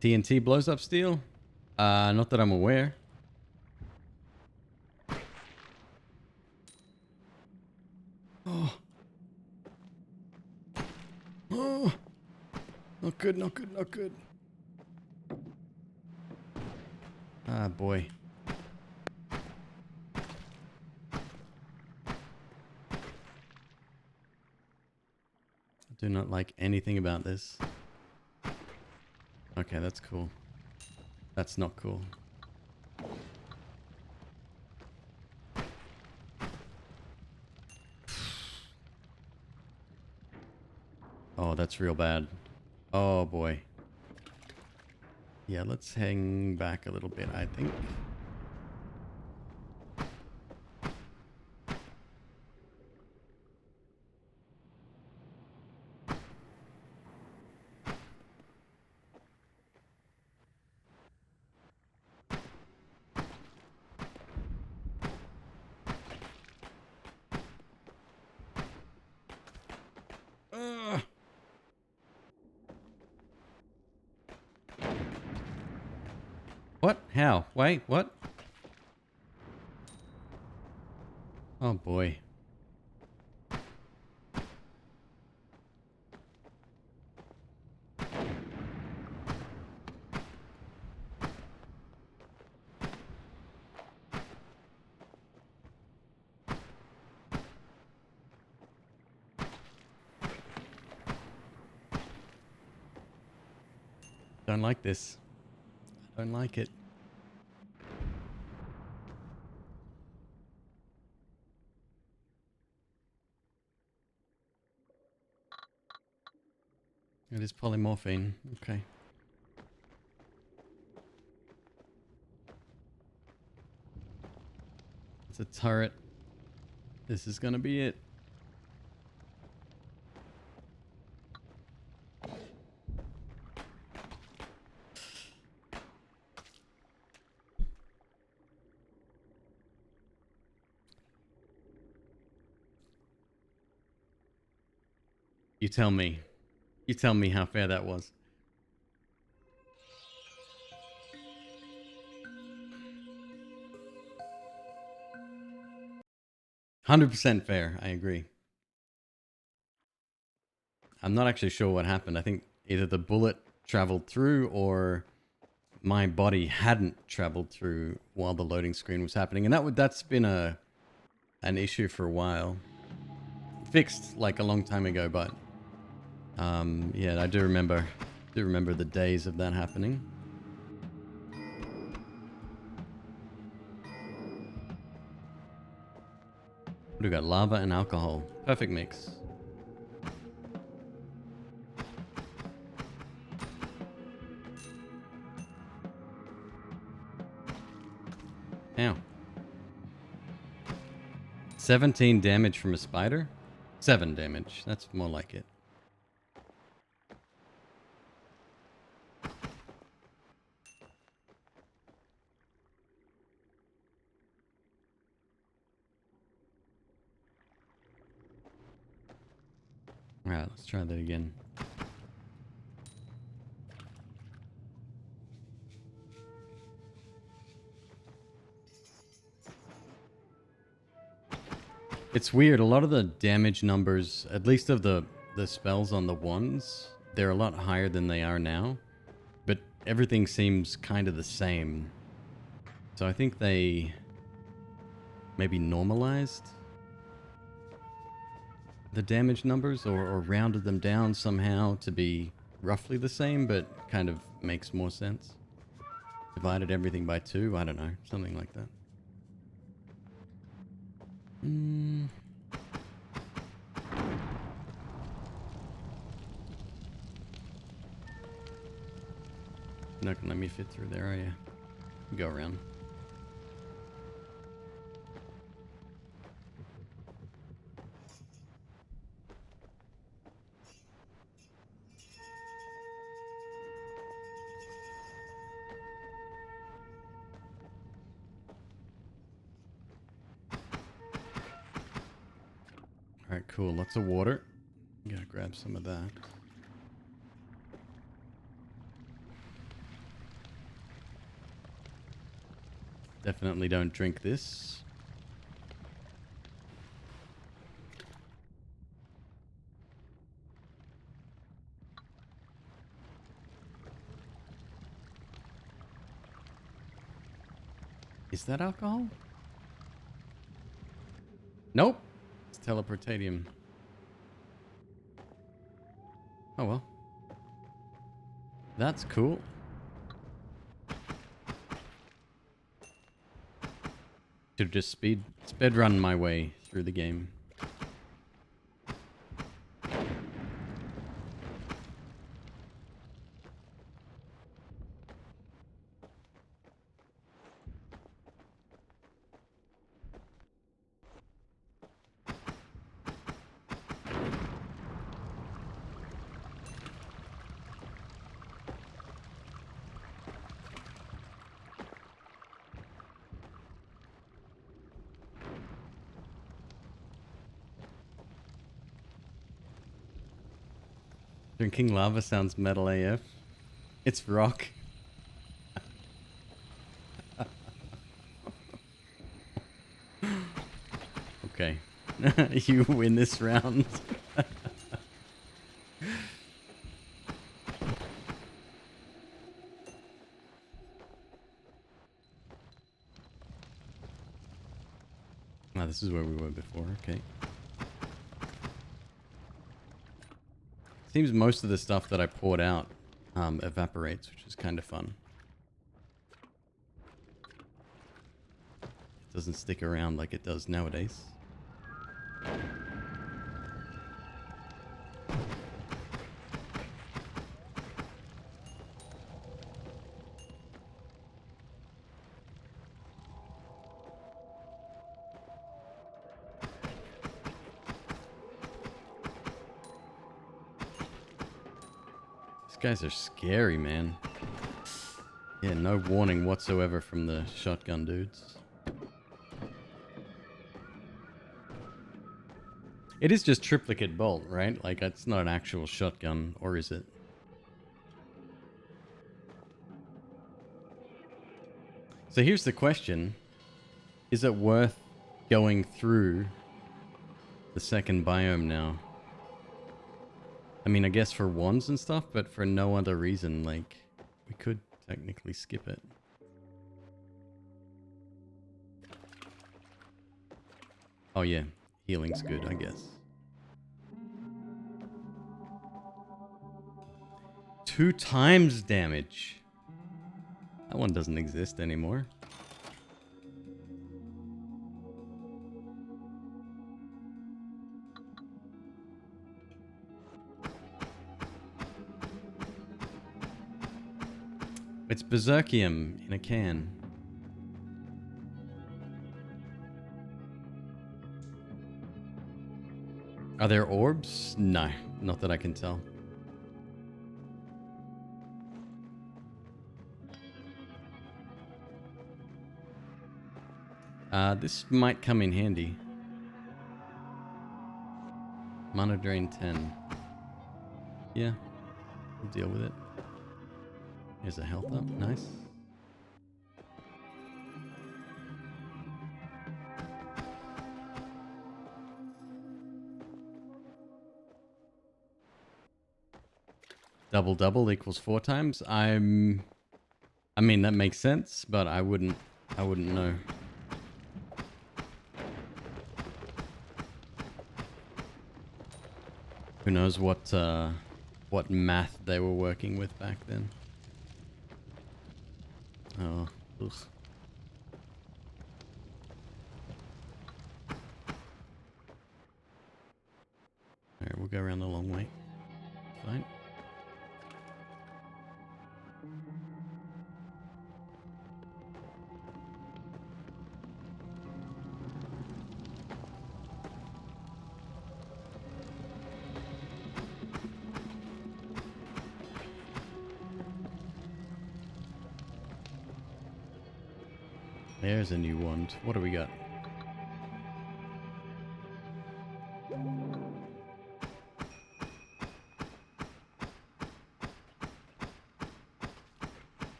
TNT blows up steel? Not that I'm aware. Oh. Oh. Not good, not good, not good. Ah, boy. I do not like anything about this. Okay, that's cool. That's not cool. Oh, that's real bad. Oh, boy. Yeah, let's hang back a little bit, I think. What? How? Wait, what? Oh boy. Don't like this. I don't like it. It is polymorphine. Okay. It's a turret. This is gonna be it. You tell me. You tell me how fair that was. 100% fair. I agree. I'm not actually sure what happened. I think either the bullet traveled through or my body hadn't traveled through while the loading screen was happening. And that's been an issue for a while. Fixed like a long time ago, but yeah, I do remember the days of that happening. We got lava and alcohol. Perfect mix. Ow. 17 damage from a spider? 7 damage. That's more like it. Alright, let's try that again. It's weird, a lot of the damage numbers, at least of the spells on the ones, they're a lot higher than they are now. But everything seems kind of the same. So I think they maybe normalized the damage numbers or rounded them down somehow to be roughly the same, but kind of makes more sense. Divided everything by 2, I don't know, something like that. Not gonna let me fit through there, are you? Go around. Alright, cool. Lots of water. Gotta grab some of that. Definitely don't drink this. Is that alcohol? Nope. It's teleportatium. Oh well. That's cool. Should have just speed run my way through the game. Drinking lava sounds metal AF. It's rock. Okay. You win this round. Oh, this is where we were before. Okay. Seems most of the stuff that I poured out evaporates, which is kind of fun. It doesn't stick around like it does nowadays. Guys are scary, man. Yeah, no warning whatsoever from the shotgun dudes. It is just triplicate bolt, right? Like, it's not an actual shotgun, or is it? So here's the question. Is it worth going through the second biome now? I mean, I guess for wands and stuff, but for no other reason, like, we could technically skip it. Oh yeah, healing's good, I guess. 2 times damage. That one doesn't exist anymore. It's Berserkium in a can. Are there orbs? No, not that I can tell. This might come in handy. Mana drain 10. Yeah, we'll deal with it. Here's a health up, nice. Double equals 4 times. I mean that makes sense, but I wouldn't know. Who knows what math they were working with back then. Oh, ugh. Alright, we'll go around the long way. Fine. There's a new wand. What do we got?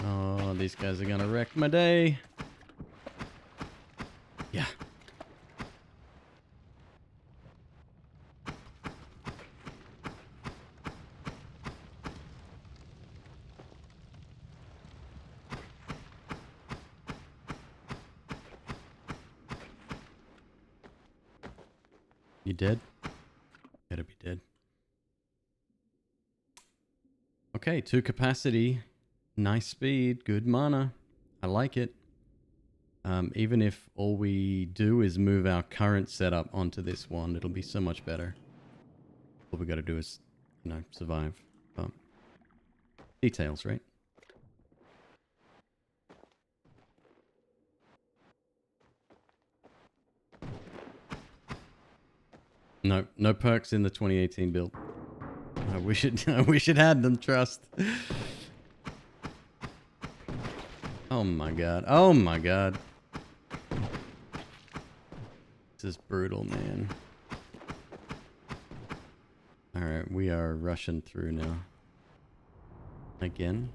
Oh, these guys are gonna wreck my day. Yeah. You dead? Gotta be dead. Okay, 2 capacity. Nice speed. Good mana. I like it. Even if all we do is move our current setup onto this one, it'll be so much better. All we gotta do is, you know, survive. But details, right? No, no perks in the 2018 build. I wish it had them, trust. Oh my god. Oh my god. This is brutal, man. Alright, we are rushing through now. Again.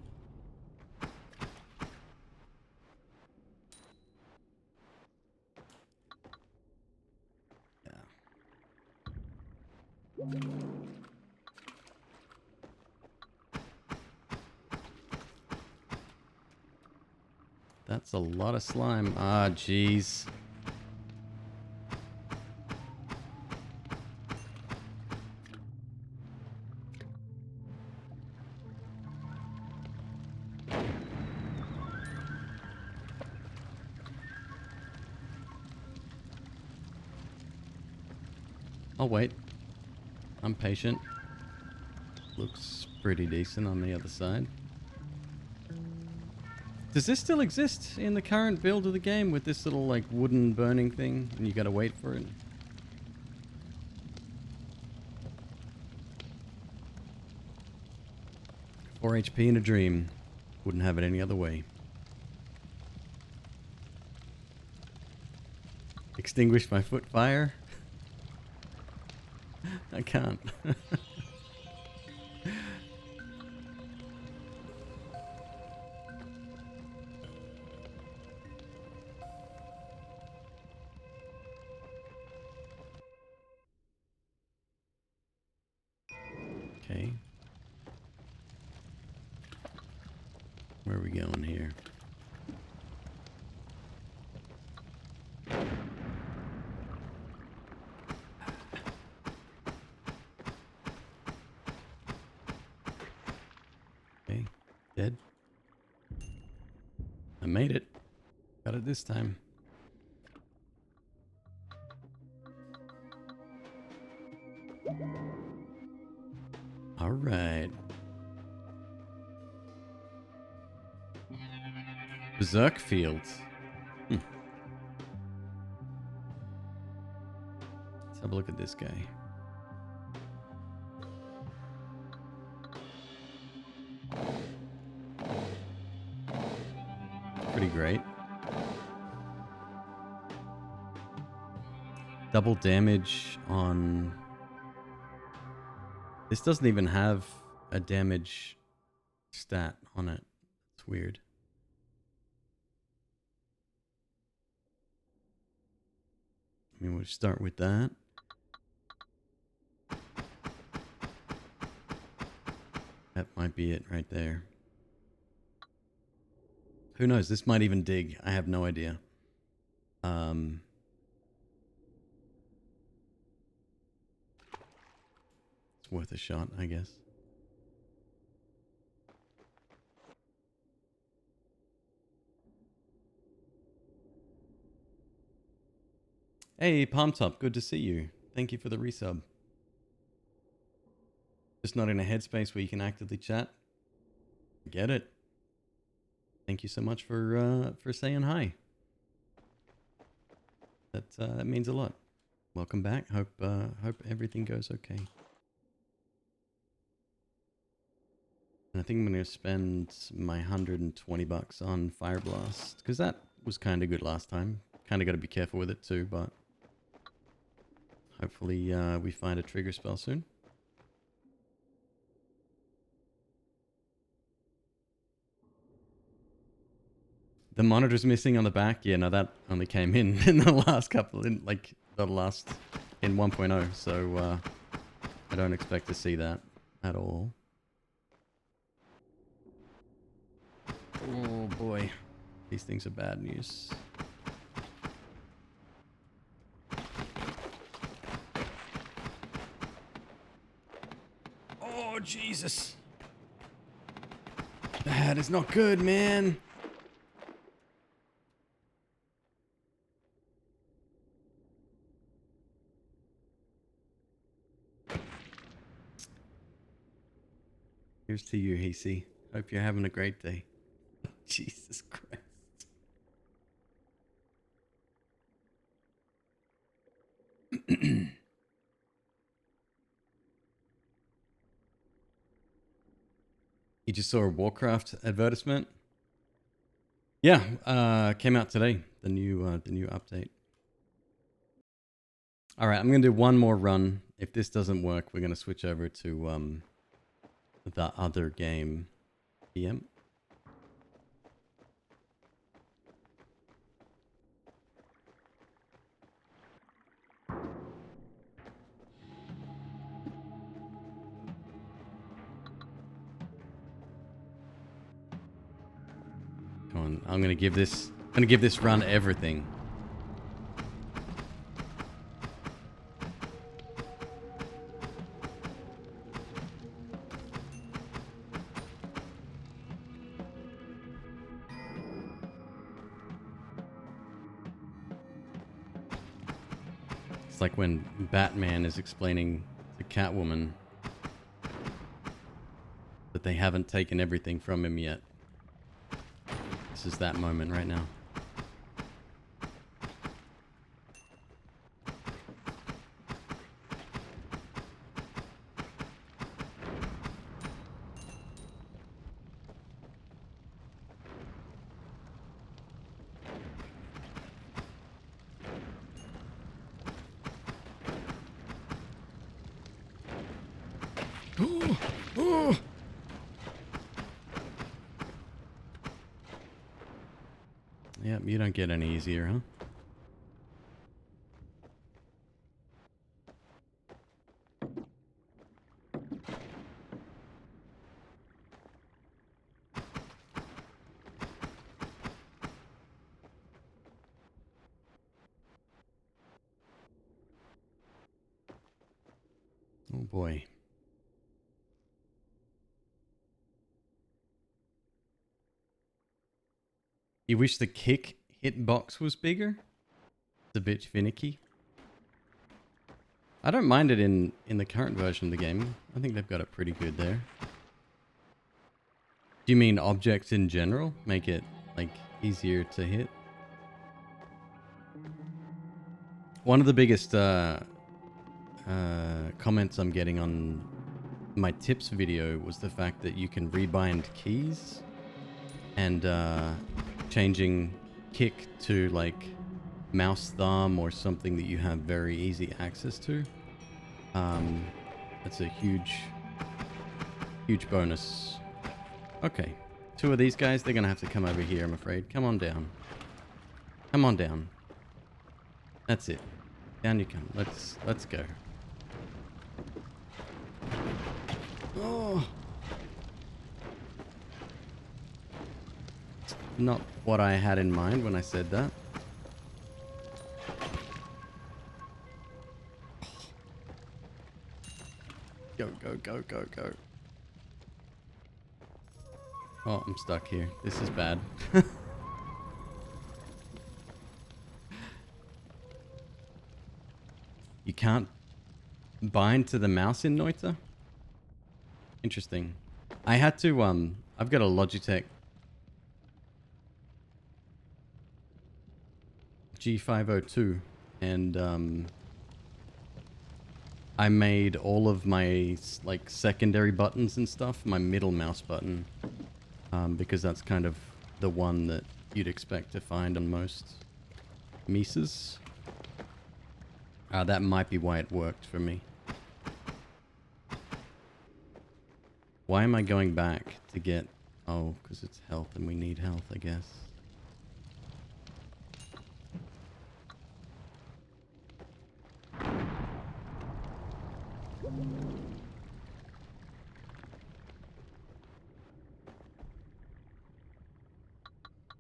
That's a lot of slime. Ah, jeez. I'll wait. I'm patient. Looks pretty decent on the other side. Does this still exist in the current build of the game with this little like wooden burning thing and you gotta wait for it? Four HP in a dream. Wouldn't have it any other way. Extinguish my foot fire? I can't. Okay. Where are we going here? Okay. Dead. I made it. Got it this time. All right. Berserk Fields. Let's have a look at this guy. Pretty great. Double damage on... This doesn't even have a damage stat on it. It's weird. I mean, we'll start with that. That might be it right there. Who knows? This might even dig. I have no idea. It's worth a shot, I guess. Hey, Palm Top, good to see you. Thank you for the resub. Just not in a headspace where you can actively chat. Get it. Thank you so much for saying hi. That means a lot. Welcome back. Hope everything goes okay. And I think I'm gonna spend my $120 on Fire Blast because that was kind of good last time. Kind of got to be careful with it too, but hopefully we find a trigger spell soon. The monitor's missing on the back. Yeah, no, that only came in the last couple, in 1.0. So I don't expect to see that at all. Oh boy, these things are bad news. Oh Jesus, that is not good, man. Here's to you, Hasey. Hope you're having a great day. Jesus Christ. You just saw a Warcraft advertisement? Yeah, came out today. The new update. All right, I'm gonna do one more run. If this doesn't work, we're gonna switch over to the other game. PM. Come on, I'm gonna give this run everything. It's like when Batman is explaining to Catwoman that they haven't taken everything from him yet. This is that moment right now. Yep, you don't get any easier, huh? Oh boy. You wish the kick hitbox was bigger? It's a bit finicky. I don't mind it in the current version of the game. I think they've got it pretty good there. Do you mean objects in general? Make it, like, easier to hit? One of the biggest comments I'm getting on my tips video was the fact that you can rebind keys and changing kick to like mouse thumb or something that you have very easy access to. That's a huge bonus. Okay, 2 of these guys, they're gonna have to come over here, I'm afraid. Come on down. Come on down. That's it. Down you come. Let's go. Oh. It's not what I had in mind when I said that. Go, go, go, go, go. Oh, I'm stuck here. This is bad. You can't bind to the mouse in Noita? Interesting. I had to, I've got a Logitech G502 and, I made all of my, like, secondary buttons and stuff my middle mouse button. Because that's kind of the one that you'd expect to find on most Mises. That might be why it worked for me. Why am I going back to get... Oh, because it's health and we need health, I guess.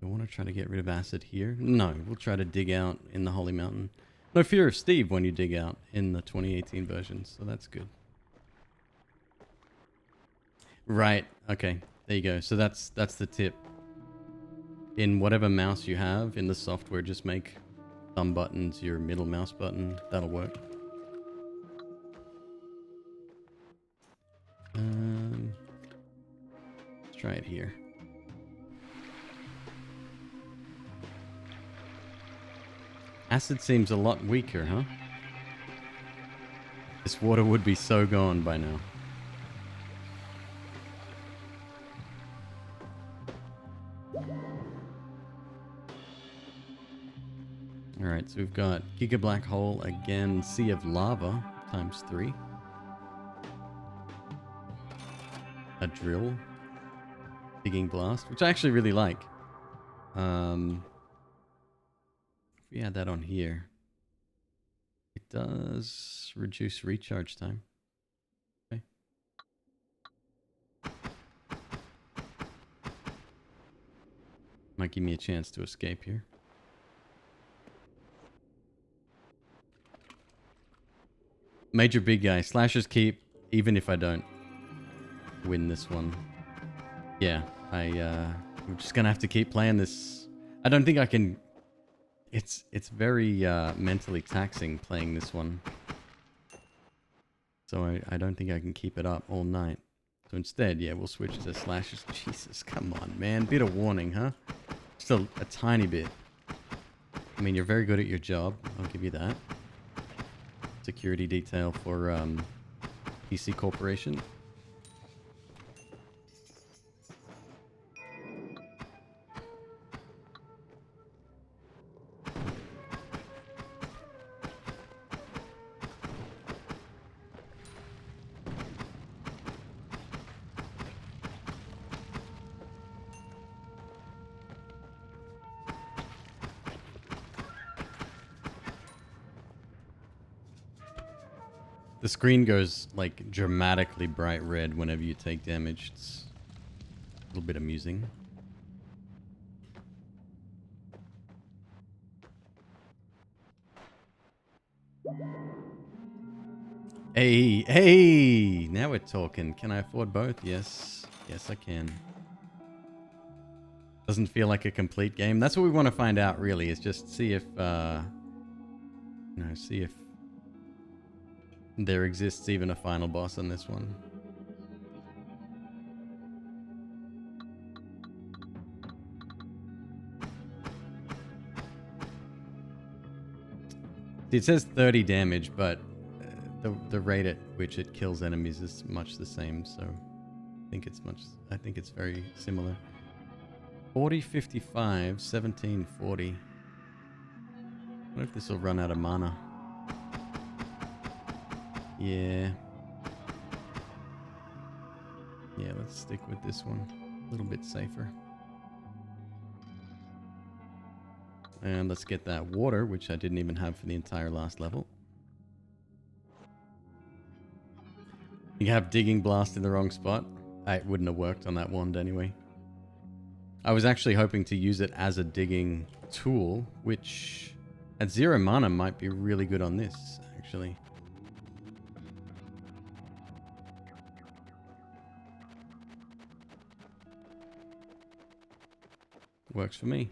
I want to try to get rid of acid here. No, we'll try to dig out in the Holy Mountain. No fear of Steve when you dig out in the 2018 version, so that's good. Right, okay, there you go. So that's the tip. In whatever mouse you have in the software, just make thumb buttons your middle mouse button. That'll work. Let's try it here. Acid seems a lot weaker, huh? This water would be so gone by now. Alright, so we've got Giga Black Hole again, Sea of Lava ×3. A drill. Digging Blast, which I actually really like. If we add that on here, it does reduce recharge time. Okay. Might give me a chance to escape here. Major big guy. Slashers keep, even if I don't win this one. Yeah, I'm just gonna have to keep playing this. I don't think I can... It's very mentally taxing playing this one. So I don't think I can keep it up all night. So instead, yeah, we'll switch to slashers. Jesus, come on, man. Bit of warning, huh? Just a tiny bit. I mean, you're very good at your job. I'll give you that. Security detail for PC Corporation. The screen goes like dramatically bright red whenever you take damage. It's a little bit amusing. Hey, now we're talking. Can I afford both? Yes, I can. Doesn't feel like a complete game. That's what we want to find out, really, is just see if, see if there exists even a final boss on this one. It says 30 damage, but the rate at which it kills enemies is much the same, so I think it's very similar. 40, 55, 17, 40. I wonder if this will run out of mana. Yeah. Yeah, let's stick with this one. A little bit safer. And let's get that water, which I didn't even have for the entire last level. You have digging blast in the wrong spot. It wouldn't have worked on that wand anyway. I was actually hoping to use it as a digging tool, which at 0 mana might be really good on this, actually. Works for me.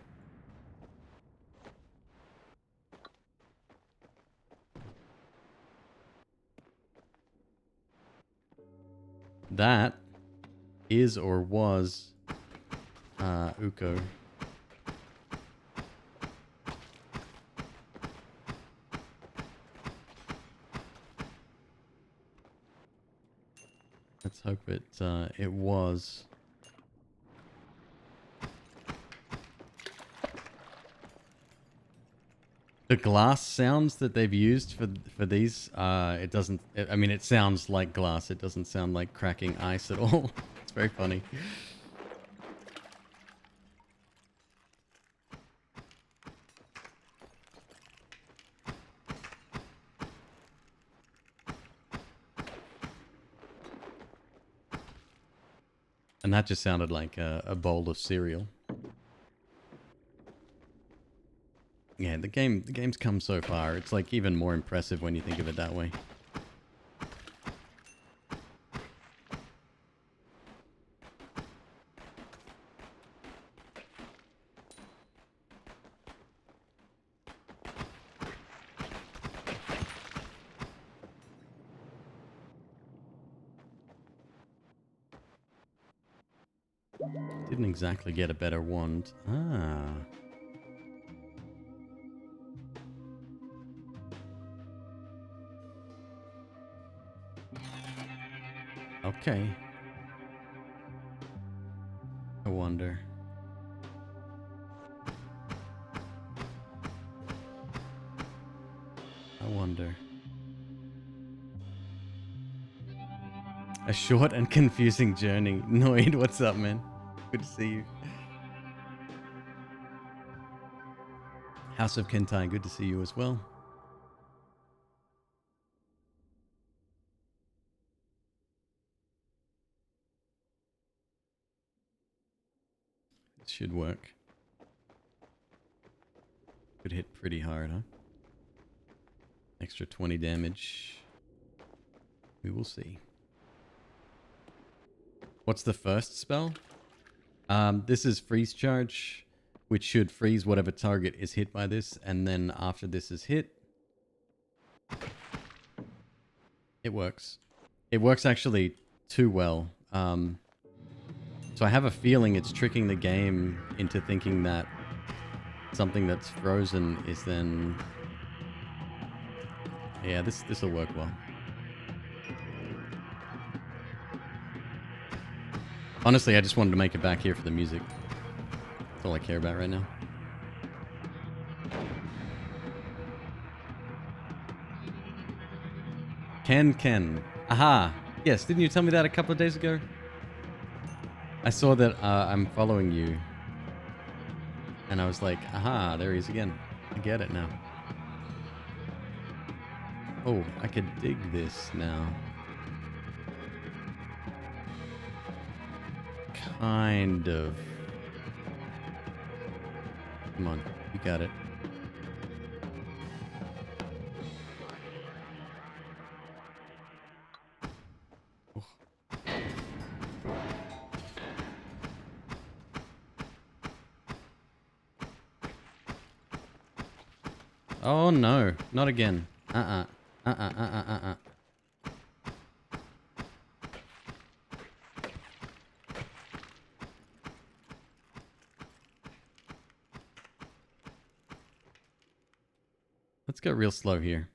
That is or was Uko. Let's hope it was. The glass sounds that they've used for these, it doesn't. I mean, it sounds like glass. It doesn't sound like cracking ice at all. It's very funny. And that just sounded like a bowl of cereal. Yeah, the game's come so far. It's like even more impressive when you think of it that way. Didn't exactly get a better wand. Ah. Okay. I wonder. I wonder. A short and confusing journey. Noid, what's up, man? Good to see you. House of Kentai, good to see you as well. It should work. Could hit pretty hard, huh? Extra 20 damage. We will see. What's the first spell? This is freeze charge, which should freeze whatever target is hit by this, and then after this is hit, it works. It works actually too well. So I have a feeling it's tricking the game into thinking that something that's frozen is then... Yeah, this will work well. Honestly, I just wanted to make it back here for the music. That's all I care about right now. Ken. Aha! Yes, didn't you tell me that a couple of days ago? I saw that I'm following you. And I was like, aha, there he is again. I get it now. Oh, I could dig this now. Kind of. Come on, you got it. Oh. Oh no, not again. Let's go real slow here.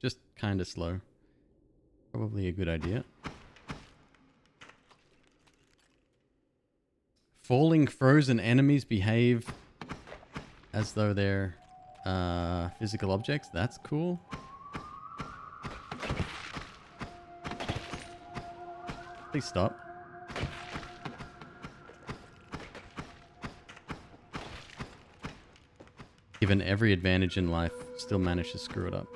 Just kind of slow. Probably a good idea. Falling frozen enemies behave as though they're physical objects. That's cool. Please stop. Given every advantage in life, still managed to screw it up.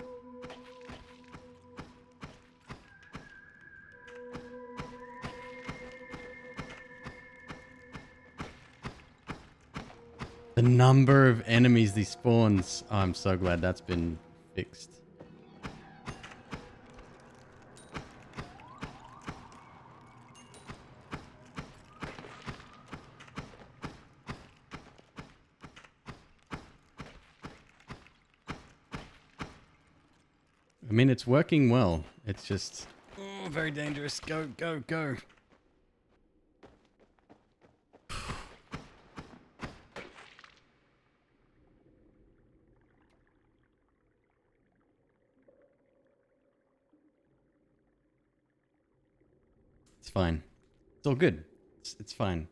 The number of enemies these spawns. Oh, I'm so glad that's been fixed. I mean, it's working well. It's just very dangerous. Go, go, go. It's fine. It's all good. It's fine.